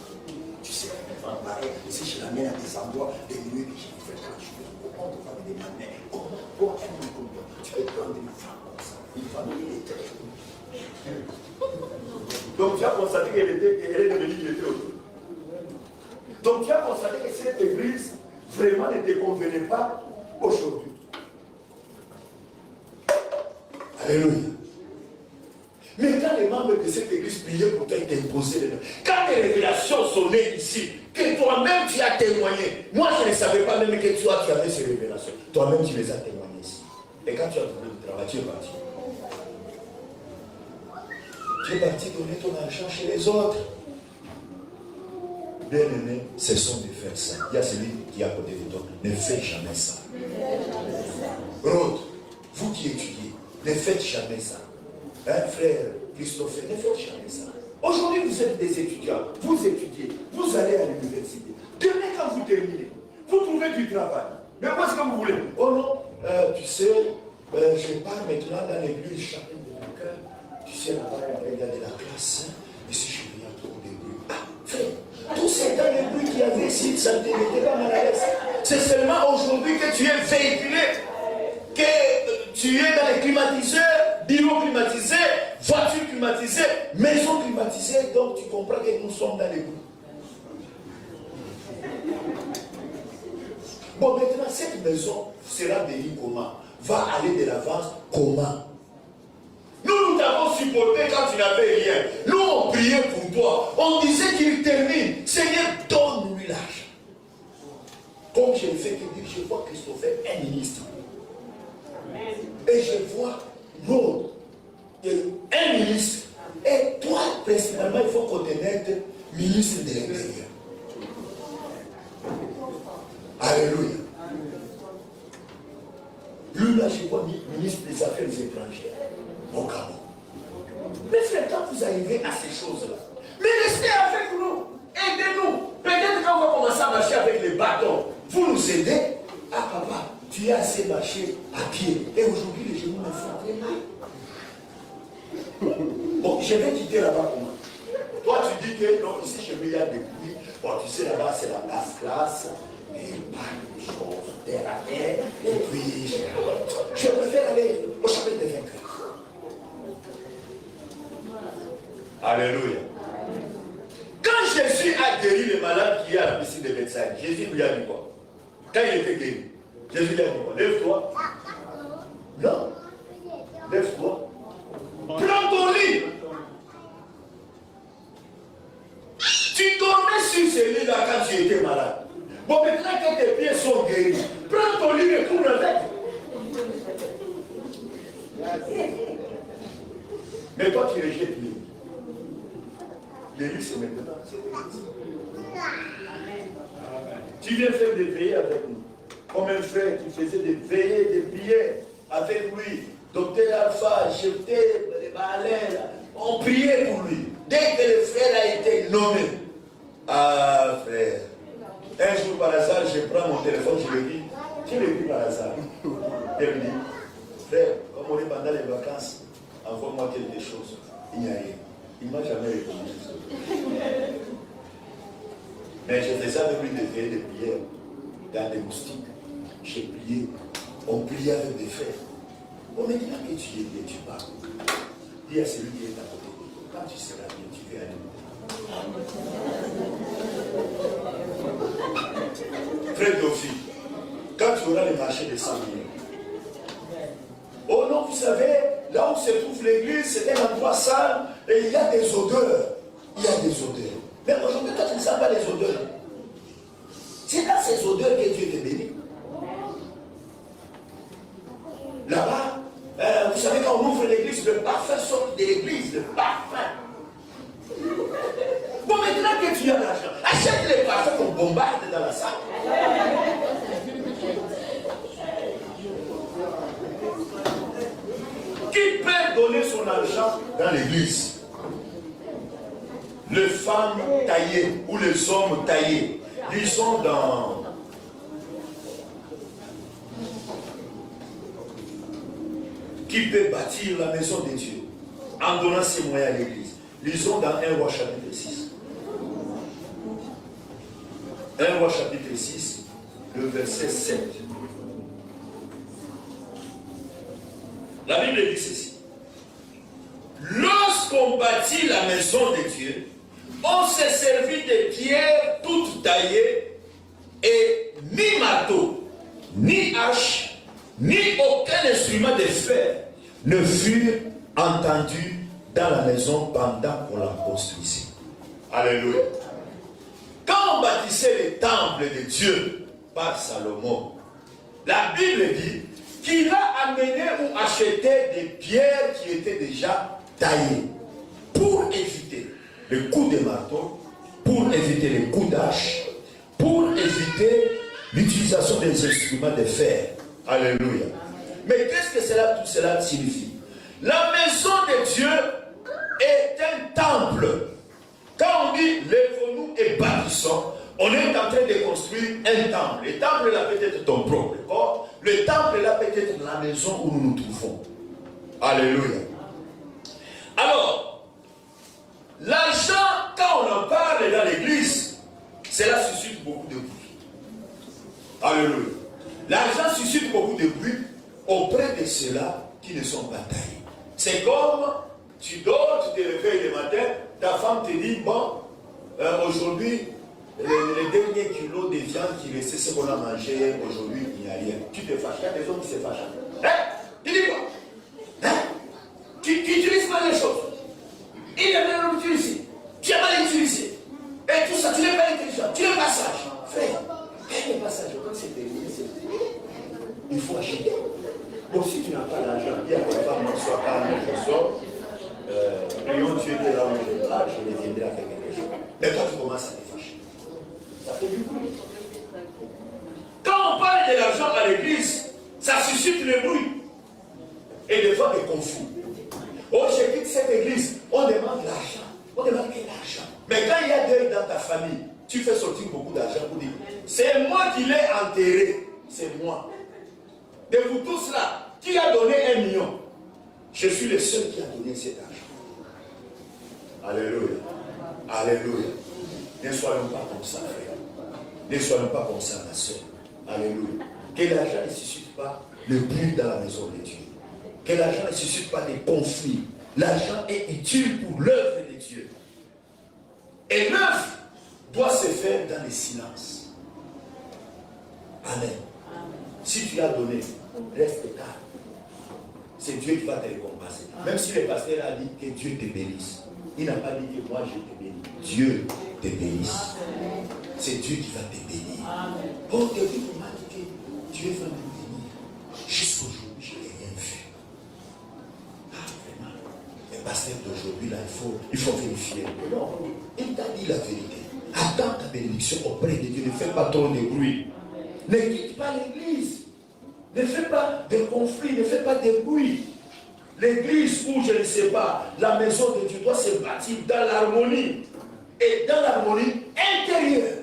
Tu sais, une femme pareille, si je l'amène à des endroits, des lieux que j'ai fait quand je suis on va me demander comment toi tu peux prendre une femme comme ça. Une femme qui est très donc tu as constaté qu'elle est devenue qui était autour. Donc tu as constaté que cette église vraiment ne te convenait pas aujourd'hui. Alléluia. Mais quand les membres de cette église priaient pour toi, ils t'imposaient les mains. Quand les révélations sont nées ici, que toi-même tu as témoigné. Moi je ne savais pas même que toi tu avais ces révélations. Toi-même tu les as témoignées ici. Et quand tu as trouvé le travail, tu es parti. Tu es parti donner ton argent chez les autres. Bien aimé, cessons de faire ça. Il y a celui qui est à côté de toi. Ne faites jamais ça. Rode, vous qui étudiez, ne faites jamais ça. Hein, frère Christophe, ne faites jamais ça. Aujourd'hui, vous êtes des étudiants. Vous étudiez. Vous allez à l'université. Demain, quand vous terminez, vous trouvez du travail. Mais où est-ce que vous voulez? Oh non, tu sais, je pars maintenant dans l'église chapelle de mon cœur. Tu sais, là-bas, il y a de la classe. Et si je viens trop de bruit. Ah, frère, tous ces temps de bruit qu'il y avait ici, ça ne te mettait pas mal à l'aise. C'est seulement aujourd'hui que tu es véhiculé, que tu es dans les climatiseurs, bureaux climatisés, voitures climatisées, maisons climatisées. Donc tu comprends que nous sommes dans les bruits. Bon, maintenant, cette maison sera bénie comment? Va aller de l'avance comment? Nous t'avons supporté quand tu n'avais rien. Nous, on priait pour toi. On disait qu'il termine. Seigneur, donne-lui l'argent. Comme je le fais que dire, je vois Christophe, un ministre. Et je vois l'autre, un ministre. Et toi, principalement, il faut qu'on te mette ministre de l'Intérieur. Alléluia. Lui, là, je vois ministre des Affaires étrangères. Au Gabon. Mais frère, quand vous arrivez à ces choses-là, mais restez avec nous, aidez-nous. Peut-être quand on va commencer à marcher avec les bâtons, vous nous aidez. Ah papa, tu as assez marché à pied. Et aujourd'hui, les genoux me font très mal. Bon, je vais quitter là-bas comment? Toi, tu dis que non, ici, chez moi, il y a des bruits. Bon, tu sais, là-bas, c'est la classe. Et il parle de choses, terre à terre. Et puis, je préfère aller au chapitre des vainqueurs. Alléluia. Quand Jésus a guéri le malade qui est à la piscine de Bethsaïda, Jésus lui a dit quoi? Quand il était guéri, Jésus lui a dit quoi? Lève-toi. Non. Lève-toi. Prends ton lit. Tu dormais sur ce lit-là quand tu étais malade. Bon, maintenant que tes pieds sont guéris, prends ton lit et tourne avec. Mais toi, tu rejettes lui. L'élu, c'est maintenant. Tu viens faire des veillées avec nous. Comme un frère qui faisait des veillées, des prières avec lui. Docteur Alpha, j'étais On priait pour lui. Dès que le frère a été nommé, ah frère, un jour par hasard, je prends mon téléphone, je lui dis, tu l'as vu par hasard? Il me dit, frère, comme on est pendant les vacances, envoie-moi quelque chose. Il n'y a rien. Il ne m'a jamais répondu. Mais je faisais avec lui des veillées de prière dans des moustiques. J'ai prié. On priait avec des frères. Bon, maintenant que tu es bien, tu parles. Dis à celui qui est à côté. Quand tu seras bien, tu vas aller. Frère Théophile, quand tu auras le marché de 100 millions. Oh non, vous savez, là où se trouve l'église, c'est un endroit sale et il y a des odeurs. Il y a des odeurs. Mais aujourd'hui, toi, tu ne sens pas les odeurs. C'est dans ces odeurs que Dieu te bénit. Là-bas, vous savez, quand on ouvre l'église, le parfum sort de l'église, le parfum. Bon, maintenant que tu as l'argent, achète les parfums qu'on bombarde dans la salle. Qui peut donner son argent dans l'église? Les femmes taillées ou les hommes taillés. Ils sont dans... Qui peut bâtir la maison de Dieu en donnant ses moyens à l'église? Lisons dans 1 Roi chapitre 6. 1 Roi chapitre 6, le verset 7. La Bible dit ceci. Lorsqu'on bâtit la maison de Dieu, on s'est servi de pierres toutes taillées et ni marteau, ni hache, ni aucun instrument de fer ne furent entendus dans la maison pendant qu'on la construisait. Alléluia. Quand on bâtissait le temple de Dieu par Salomon, la Bible dit qu'il a amené ou acheté des pierres qui étaient déjà taillées pour éviter le coup de marteau, pour éviter les coups d'hache, pour éviter l'utilisation des instruments de fer. Alléluia. Mais qu'est-ce que tout cela signifie? La maison de Dieu est un temple. Quand on dit lève-nous et bâtissons, on est en train de construire un temple. Le temple là peut être ton propre corps. Le temple là peut être la maison où nous nous trouvons. Alléluia. Alors, l'argent, quand on en parle dans l'église, cela suscite beaucoup de bruit. Alléluia. L'argent suscite beaucoup de bruit auprès de ceux-là qui ne sont pas taillés. C'est comme tu dors, tu te réveilles le matin, ta femme te dit, bon, aujourd'hui, les derniers kilos de viande qui restaient, ce qu'on a mangé aujourd'hui, il n'y a rien. Tu te fâches, il y a des hommes qui se fâchent. Hein? Tu dis quoi? Hein? Tu utilises mal les choses. Il est bien utilisé. Tu as mal utilisé. Et tout ça, tu n'es pas intelligent. Tu n'es pas sage. Frère, tu n'es pas sage. Quand c'est terminé, c'est terminé. Il faut acheter. Bon, si tu n'as pas l'argent, dis à ta femme, ne sois pas je sors. Prions Dieu de là où je vais, je reviendrai avec quelque chose. Mais toi, tu commences à te fâcher. Ça fait du bruit. Quand on parle de l'argent à l'église, ça suscite le bruit. Et des fois des conflits. Oh, je quitte cette église, on demande l'argent. On demande quel argent. Mais quand il y a deuil dans ta famille, tu fais sortir beaucoup d'argent pour dire, c'est moi qui l'ai enterré. C'est moi. De vous tous là, qui a donné 1 million? Je suis le seul qui a donné cet argent. Alléluia. Alléluia. Ne soyons pas comme ça, frère. Ne soyons pas comme ça, ma soeur. Alléluia. Que l'argent ne suscite pas le bruit dans la maison de Dieu. Que l'argent ne suscite pas des conflits. L'argent est utile pour l'œuvre de Dieu. Et l'œuvre doit se faire dans le silence. Amen. Si tu as donné, reste calme. C'est Dieu qui va te récompenser. Même si le pasteur a dit que Dieu te bénisse. Il n'a pas dit que moi je te bénis. Dieu te bénisse. C'est Dieu qui va te bénir. Oh, quelqu'un m'a dit que Dieu va me bénir. Jusqu'aujourd'hui, je n'ai rien vu. Ah, vraiment. Le pasteur d'aujourd'hui, là, il faut vérifier. Non, il t'a dit la vérité. Attends ta bénédiction auprès de Dieu. Ne fais pas trop de bruit. Ne quitte pas l'église. Ne fais pas de conflits, ne fais pas de bruit. L'église ou je ne sais pas, la maison de Dieu doit se bâtir dans l'harmonie. Et dans l'harmonie intérieure.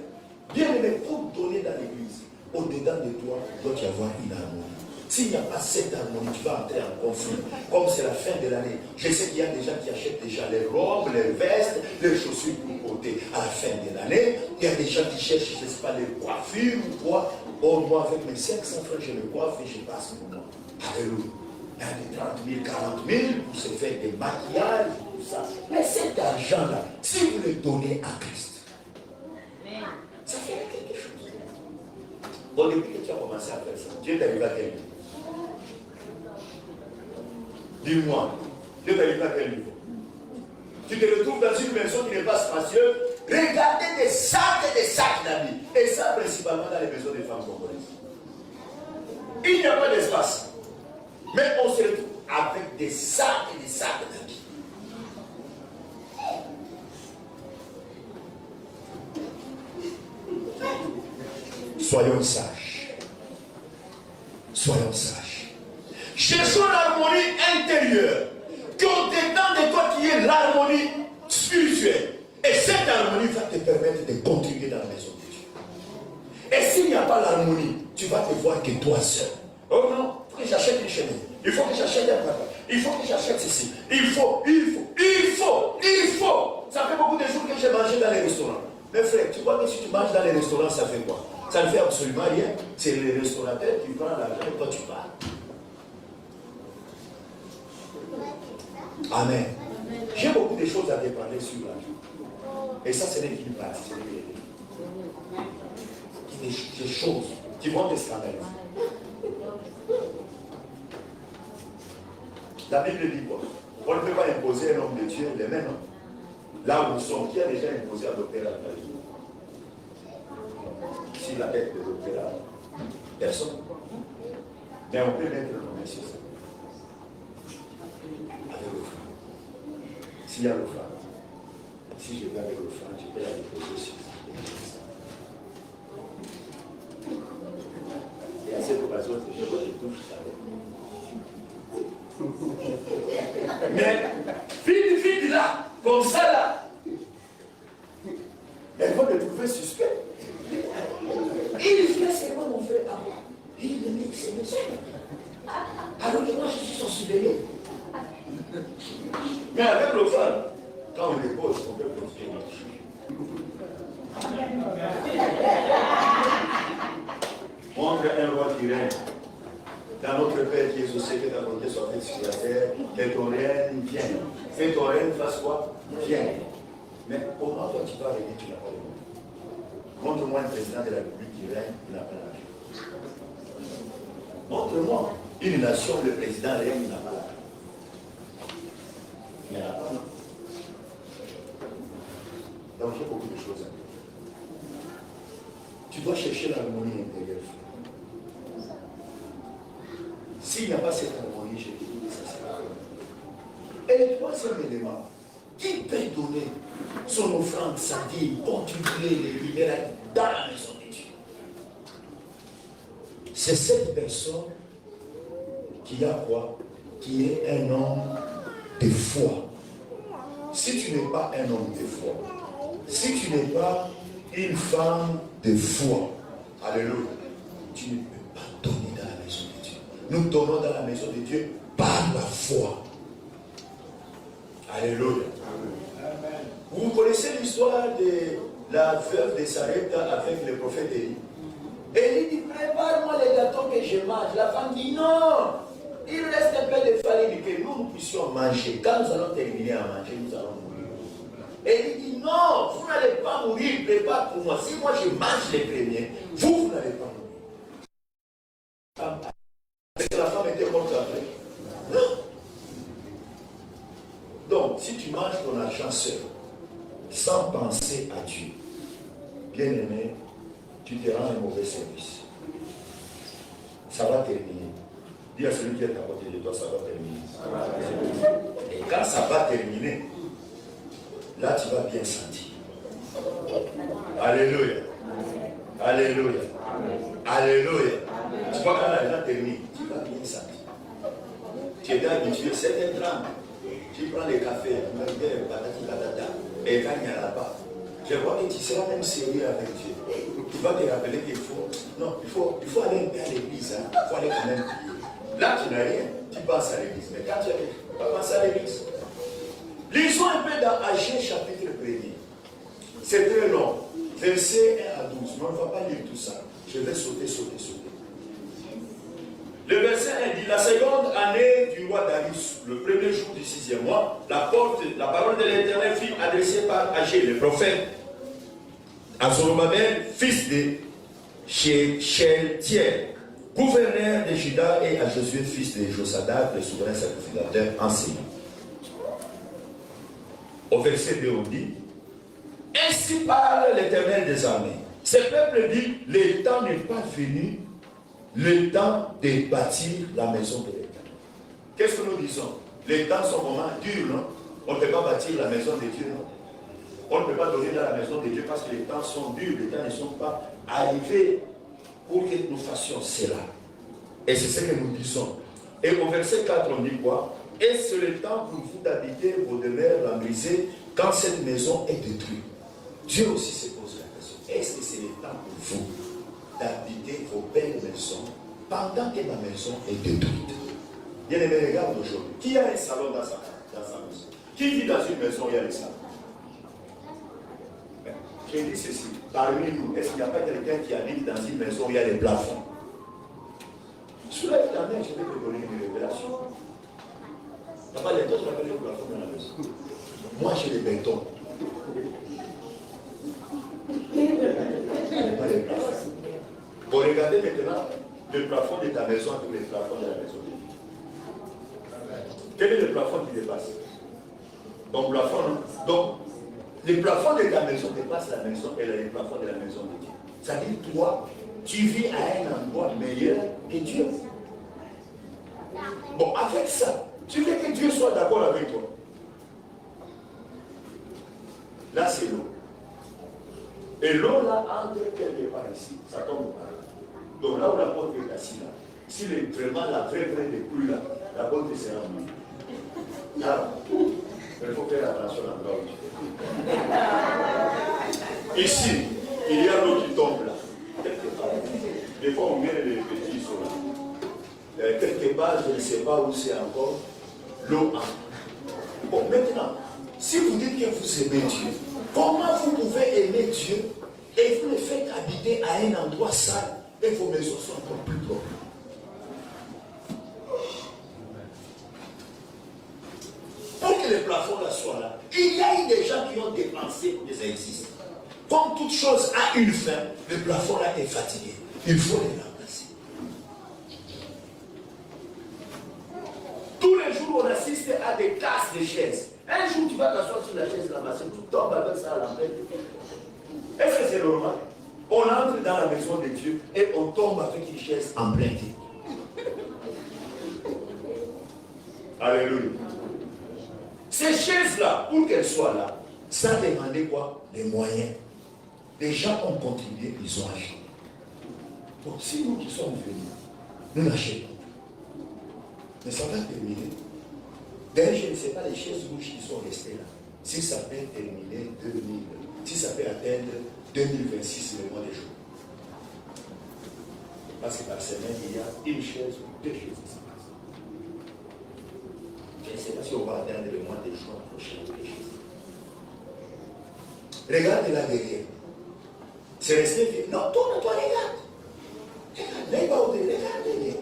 Bien aimé, pour donner dans l'église, au-dedans de toi, il doit y avoir une harmonie. S'il n'y a pas cette harmonie, tu vas entrer en conflit. Comme c'est la fin de l'année, je sais qu'il y a des gens qui achètent déjà les robes, les vestes, les chaussures pour côté. À la fin de l'année, il y a des gens qui cherchent, je ne sais pas, les coiffures ou quoi. Oh, moi, avec mes 500 francs, je me coiffe et je passe pour moi. Alléluia. Il y a des 30 000, 40 000 pour se faire des maquillages, tout ça. Mais cet argent-là, si vous le donnez à Christ, ça fait quelque chose. Bon, depuis que tu as commencé à faire ça, Dieu t'arrive à quel niveau? Dis-moi, Dieu t'arrive à quel niveau? Tu te retrouves dans une maison qui n'est pas spacieuse, regardez des sacs d'habits. Et ça, principalement dans les maisons des femmes congolaises. Il n'y a pas d'espace. Mais on se retrouve avec des sacs et des sacs d'habits. Soyons sages. Soyons sages. Cherchons l'harmonie intérieure. Qu'au-dedans de toi qui est l'harmonie spirituelle. Et cette harmonie va te permettre de contribuer dans la maison de Dieu. Et s'il n'y a pas l'harmonie, tu vas te voir que toi seul. Oh non, il faut que j'achète une chemise. Il faut que j'achète un papa. Il faut que j'achète ceci. Il faut. Ça fait beaucoup de jours que j'ai mangé dans les restaurants. Mais frère, tu vois que si tu manges dans les restaurants, ça fait quoi? Ça ne fait absolument rien. C'est le restaurateur qui prend l'argent et toi tu pars. Amen. J'ai beaucoup de choses à déparler sur l'argent. Et ça, ce n'est qu'une partie. Des choses qui vont te scandaliser. La Bible dit quoi? On ne peut pas imposer un homme de Dieu les mêmes. Là où nous sommes, qui a déjà imposé à l'opéra? Si la tête de l'opéra, personne. Mais on peut mettre le nom sur ça. Avec le franc. S'il y a le franc, si je vais avec le franc, je peux la déposer sur ça. Et à cette occasion, je touche ça. Mais vite là, comme ça là, elles vont le trouver suspect. Il fait seulement mon frère à moi. Il me dit, c'est monsieur. Alors que moi je suis son supérieur. Mais avec le frère, quand on les pose, on peut construire notre chose. Montre un roi qui règne. Dans notre Père qui est au ciel, que ta volonté soit faite sur la terre, que ton règne vienne. Que ton règne fasse quoi? Vienne. Mais comment toi tu vas régner, tu n'as pas le monde. Montre-moi un président de la République qui règne, il n'a pas l'argent. Montre-moi une nation, le président règne, il n'a pas l'argent. Il n'y en a pas, non. Donc il y a beaucoup de choses à dire. Tu dois chercher l'harmonie intérieure. S'il n'y a pas cette harmonie, je te dis, ça sera rien. Et le troisième élément, qui peut donner son offrande, sa vie, contribuer les libérer dans la maison de Dieu? C'est cette personne qui a quoi? Qui est un homme de foi. Si tu n'es pas un homme de foi, si tu n'es pas une femme de foi, alléluia, tu ne peux pas donner dans la maison de Dieu. Nous donnons dans la maison de Dieu par la foi. Alléluia. Amen. Vous connaissez l'histoire de la veuve de Sarepta avec le prophète Élie. Élie dit, prépare-moi les gâteaux que je mange. La femme dit, non, il reste un peu de farine que nous puissions manger. Quand nous allons terminer à manger, nous allons mourir. Élie dit, non, vous n'allez pas mourir, prépare pour moi. Si moi je mange les premiers, vous n'allez pas mourir. Est-ce que la femme était morte après? Non. Donc, si tu manges ton argent seul, sans penser à Dieu, bien aimé, tu te rends un mauvais service. Ça va terminer. Dis à celui qui est à côté de toi, ça va terminer. Et quand ça va terminer, là tu vas bien sentir. Alléluia. Alléluia. Alléluia. Tu vois quand l'argent termine, tu vas bien sentir. Tu étais habitué, c'est un drame. Tu prends les cafés, et quand il n'y en a pas, je vois que tu seras même sérieux avec Dieu. Tu vas te rappeler qu'il faut. Non, il faut aller à l'église. Il faut aller quand même prier. Là, tu n'as rien. Tu penses à l'église. Mais quand tu vas penser à l'église. Lisons un peu dans Agé chapitre 1er. C'est très long. Verset 1 à 12. Mais on ne va pas lire tout ça. Je vais sauter. Le verset 1 dit, la seconde année du roi Darius, le premier jour du 6e mois, la parole de l'Éternel fut adressée par Agé, le prophète, à Zorobabel, fils de Shealtiel, gouverneur de Juda, et à Josué, fils de Josadak, le souverain sacrificateur, enseignant. Au verset 2, on dit, ainsi parle l'Éternel des armées. Ce peuple dit, le temps n'est pas venu, le temps de bâtir la maison de l'Éternel. Qu'est-ce que nous disons? Les temps sont vraiment durs, non? On ne peut pas bâtir la maison de Dieu, non? On ne peut pas donner dans la maison de Dieu parce que les temps sont durs, les temps ne sont pas arrivés pour que nous fassions cela. Et c'est ce que nous disons. Et au verset 4, on dit quoi? Et c'est le temps pour vous d'habiter vos demeures lambrisées quand cette maison est détruite. Dieu aussi se pose la question. Est-ce que c'est le temps pour vous d'habiter vos belles maisons pendant que la maison est détruite? Bien aimé, regarde aujourd'hui. Qui a un salon dans sa maison? Qui vit dans une maison où il y a un salon? Je dis ceci, parmi nous, est-ce qu'il n'y a pas quelqu'un qui habite dans une maison où il y a des plafonds? Soulève ta main, je vais te donner une révélation. Il n'y a pas les autres qui ont des plafonds dans la maison. Moi, j'ai des bétons. Pas les plafonds. Bon, regardez maintenant le plafond de ta maison avec les plafonds de la maison. Quel est le plafond qui dépasse? Donc, plafond, non? Donc, le plafond de ta maison dépasse la maison et le plafond de la maison de Dieu. C'est-à-dire, toi, tu vis à un endroit meilleur que Dieu. Bon, avec ça, tu veux que Dieu soit d'accord avec toi. Là, c'est l'eau. Et l'eau, là, entre quelque part ici, ça tombe par là. Donc là où la porte est assise, là, si vraiment la vraie découle là, la porte sera mise. Là, il faut faire attention à l'endroit où tu es. Ici, il y a l'eau qui tombe là. Quelque part. Des fois, on met les petits sur là. Quelque part, je ne sais pas où c'est encore, l'eau entre. Bon, maintenant, si vous dites que vous aimez Dieu, comment vous pouvez aimer Dieu et vous le faites habiter à un endroit sale et vos maisons sont encore plus propres? Pour que les plafonds là soient là, il y a eu des gens qui ont dépensé pour que ça existe. Comme toute chose a une fin, le plafond là est fatigué. Il faut les remplacer. Tous les jours, on assiste à des casses de chaises. Un jour, tu vas t'asseoir sur la chaise là-bas, tu tombes avec ça à l'entrée. Est-ce que c'est normal? On entre dans la maison de Dieu et on tombe avec une chaise en plein pied. Alléluia. Ces chaises-là, pour qu'elles soient là, ça demandait quoi? Des moyens. Les gens ont contribué, ils ont acheté. Donc, si nous qui sommes venus, nous l'achetons. Mais ça va terminer. D'ailleurs, je ne sais pas les chaises rouges qui sont restées là. Si ça peut terminer 2000, si ça peut atteindre 2026, le mois de juin. Parce que par semaine, il y a une chaise ou deux chaises qui se passent. Je ne sais pas si on va atteindre le mois de juin prochain ou quelque chose. Regarde là derrière. C'est resté. Non, tourne-toi, regarde. Regarde derrière.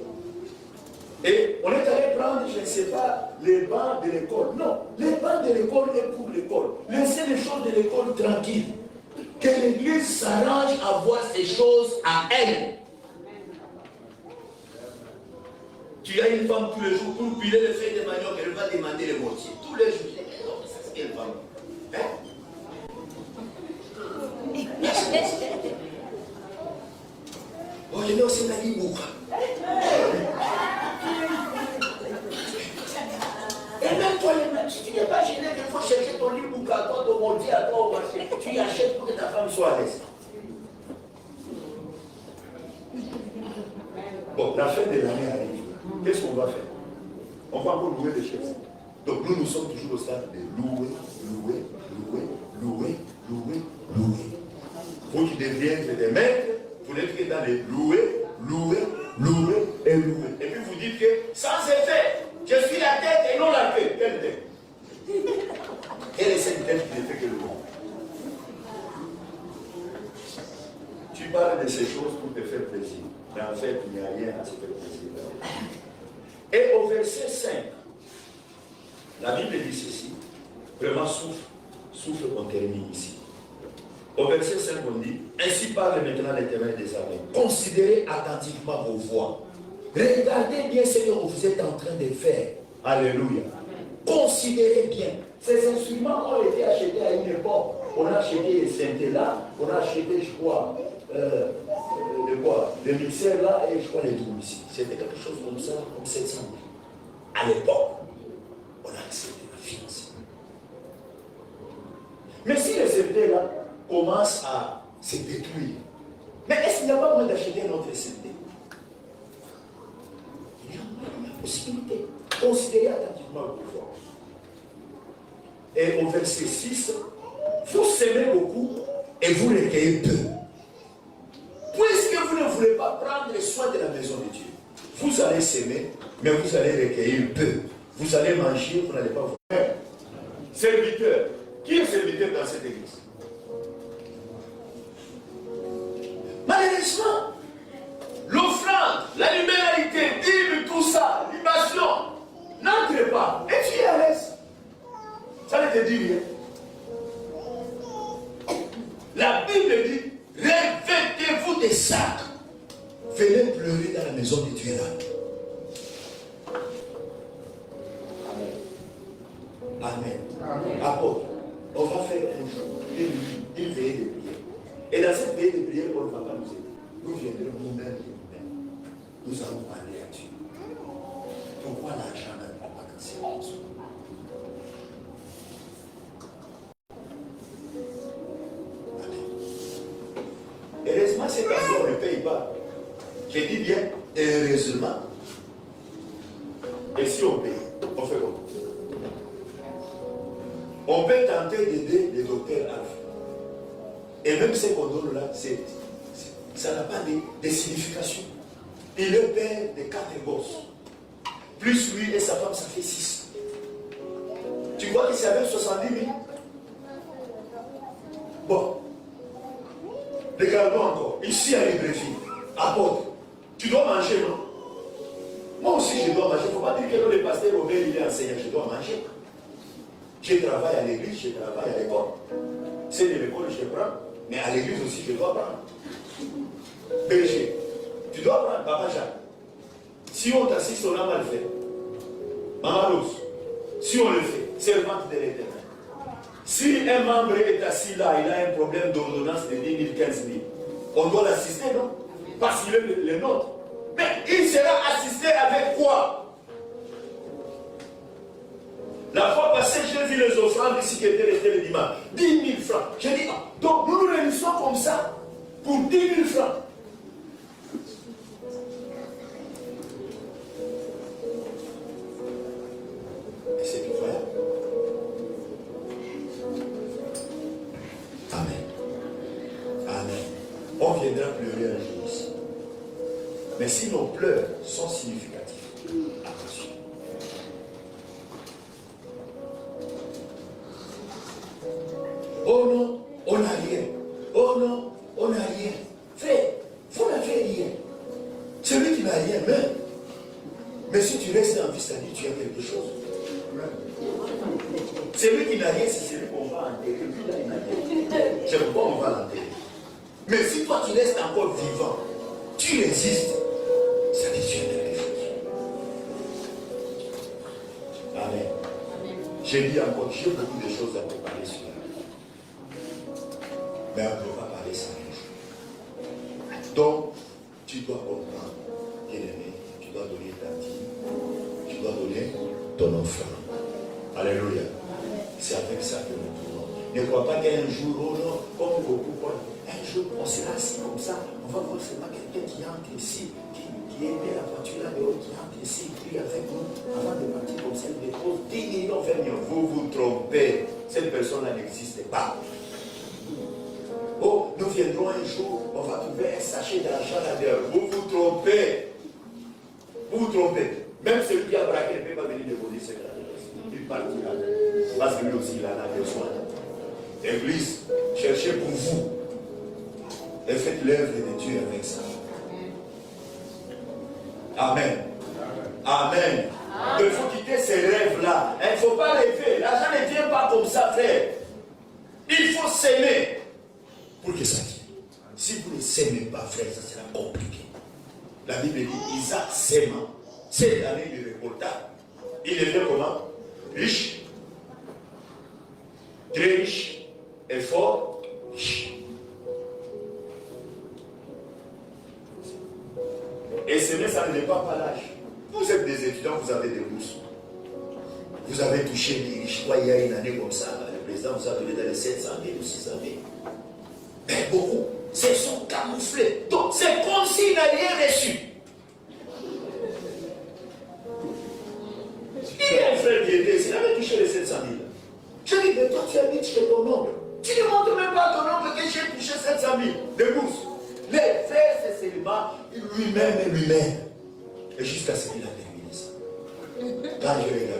Et on est allé prendre, je ne sais pas, les bancs de l'école. Non, les bancs de l'école est pour l'école. Laissez les choses de l'école tranquilles. Que l'église s'arrange à voir ces choses à elle. Tu as une femme tous les jours pour piler le fait de manioc, elle va demander les moitiés. Tous les jours. Non, ça c'est quelle femme? Hein? Oh, je n'ai aussi la vie bouca. Et même toi, si tu n'es pas gêné, il faut chercher ton lit bouca, toi, ton mortier à toi au marché. Tu y achètes pour que ta femme soit à l'aise. Bon, la fin de l'année arrive. Qu'est-ce qu'on va faire? On va encore louer les chefs. Donc nous sommes toujours au stade de louer, louer, louer, louer, louer, louer. Vous qui deviennent des maîtres, vous n'êtes que dans les louer, louer, louer et louer. Et puis vous dites que sans effet, je suis la tête et non la queue. Quelle tête? Quelle est cette tête qui ne fait que le monde? Tu parles de ces choses pour te faire plaisir. Mais en fait, il n'y a rien à se faire plaisir. Et au verset 5, la Bible dit ceci. Vraiment souffle qu'on termine ici. Au verset 5, on dit, ainsi parle maintenant l'Éternel des armées. Considérez attentivement vos voies. Regardez bien ce que vous êtes en train de faire. Alléluia. Considérez bien. Ces instruments ont été achetés à une époque. On a acheté les synthés là, on a acheté, je crois, le mixeur là, et je crois les doubles ici. C'était quelque chose comme ça, comme 700 000. À l'époque, on a accepté la finance. Mais si les synthés là commencent à se détruire, mais est-ce qu'il n'y a pas moyen d'acheter un autre synthé? Il y a la possibilité. Considérez attentivement le pouvoir. Et au verset 6, vous semez beaucoup et vous recueillez peu. Puisque vous ne voulez pas prendre soin de la maison de Dieu, vous allez s'aimer, mais vous allez recueillir peu. Vous allez manger, vous n'allez pas vous faire. Serviteur. Qui est serviteur dans cette église? Malheureusement, l'offrande, la libéralité, dîme, tout ça, libation, n'entre pas. Et tu es à l'aise. Ça ne te dit rien. La Bible dit, revêtez-vous des sacs. Venez pleurer dans la maison de Dieu là. Amen. Amen. Apôtre, on va faire un jour une veillée de prière. Et dans cette veillée de prière, on ne va pas nous aider. Nous viendrons nous-mêmes et nous-mêmes. Nous allons parler à Dieu. Pourquoi l'argent n'a pas cancellé en soi? Heureusement, c'est parce qu'on ne paye pas. Je dis bien, heureusement. Et si on paye, on fait quoi? On peut tenter d'aider les docteurs à vie. Et même ce qu'on donne là, ça n'a pas de signification. Il est père de 4 gosses. Plus lui et sa femme, ça fait 6. Tu vois qu'il s'avère 70 000? Bon. Regardons encore. Ici à Libreville, apôtre, tu dois manger, non? Moi aussi, je dois manger. Il ne faut pas dire que le pasteur Robert, il est enseignant. Je dois manger. Je travaille à l'église, je travaille à l'école. C'est de l'école, je prends. Mais à l'église aussi, je dois prendre. Berger, tu dois prendre, Papa Jacques. Si on t'assiste, on a mal fait. Maman Rose, si on le fait, servante de l'Éternel. Si un membre est assis là, il a un problème d'ordonnance de 10 000, 15 000, on doit l'assister, non? Parce qu'il est le nôtre. Mais il sera assisté avec quoi? La fois passée, j'ai vu les offrandes ici qui étaient restées le dimanche. 10 000 francs. J'ai dit, ah, donc nous nous réunissons comme ça pour 10 000 francs. Et c'est incroyable. Amen. Amen. On viendra pleurer un jour ici. Mais si nos pleurs sont significatifs, attention. Oh non, on n'a rien. Oh non, on n'a rien. Frère, vous n'avez rien. Celui qui n'a rien meurt. Mais si tu restes en vie, c'est-à-dire tu as quelque chose. Celui qui n'a rien, c'est celui qu'on va enterrer. Lui, là, il n'a rien. C'est pourquoi on va l'enterrer. Mais si toi, tu restes encore vivant, tu résistes, c'est-à-dire tu as quelque chose. Amen. J'ai dit encore, j'ai beaucoup de choses à préparer sur la vie. Mais on ne peut pas parler sans rien. Donc, tu dois comprendre, bien-aimé, tu dois donner ta dîme, tu dois donner ton offrande. Alléluia. C'est avec ça que nous pouvons. Ne crois pas qu'un jour, oh non, comme beaucoup, un jour, on sera assis comme ça, on va voir seulement quelqu'un qui entre ici, qui aimait la voiture là-dehors, qui entre ici, prie avec nous, avant de partir comme ça, il dépose 10 millions, 20 millions. Vous vous trompez, cette personne-là n'existe pas. Oh, nous viendrons un jour, on va trouver un sachet d'argent là-dedans. Vous vous trompez. Vous vous trompez. Même celui qui a braqué ne peut pas venir déposer ce argent. Il partira. Parce que lui aussi, il en a besoin. Église, cherchez pour vous. Et faites l'œuvre de Dieu avec ça. Amen. Amen. Il faut quitter ces rêves-là. Il ne faut pas rêver. L'argent ne vient pas comme ça, frère. Il faut s'aimer pour que ça vienne. Si vous ne s'aimez pas, frère, ça sera compliqué. La Bible dit Isaac s'aimant. Cette année, il récolta. Il était comment? Riche. Très riche. Et fort. Riche. Et s'aimer, ça ne dépend pas l'âge. Vous êtes des étudiants, vous avez des bourses. Vous avez touché des riches. Il y a une année comme ça, le président vous a donné dans les 700 000 ou 600 000. Mais beaucoup, c'est sont camouflés. Donc c'est comme s'il n'a rien reçu. Il y a un frère qui était ici, il avait touché les 700 000. Je dis, mais toi tu habites chez ton oncle. Tu ne montres même pas à ton oncle que j'ai touché 700 000 de bourse. Les frères, c'est seulement lui-même et lui-même. Et jusqu'à ce qu'il a terminé ça. Quand je regarde,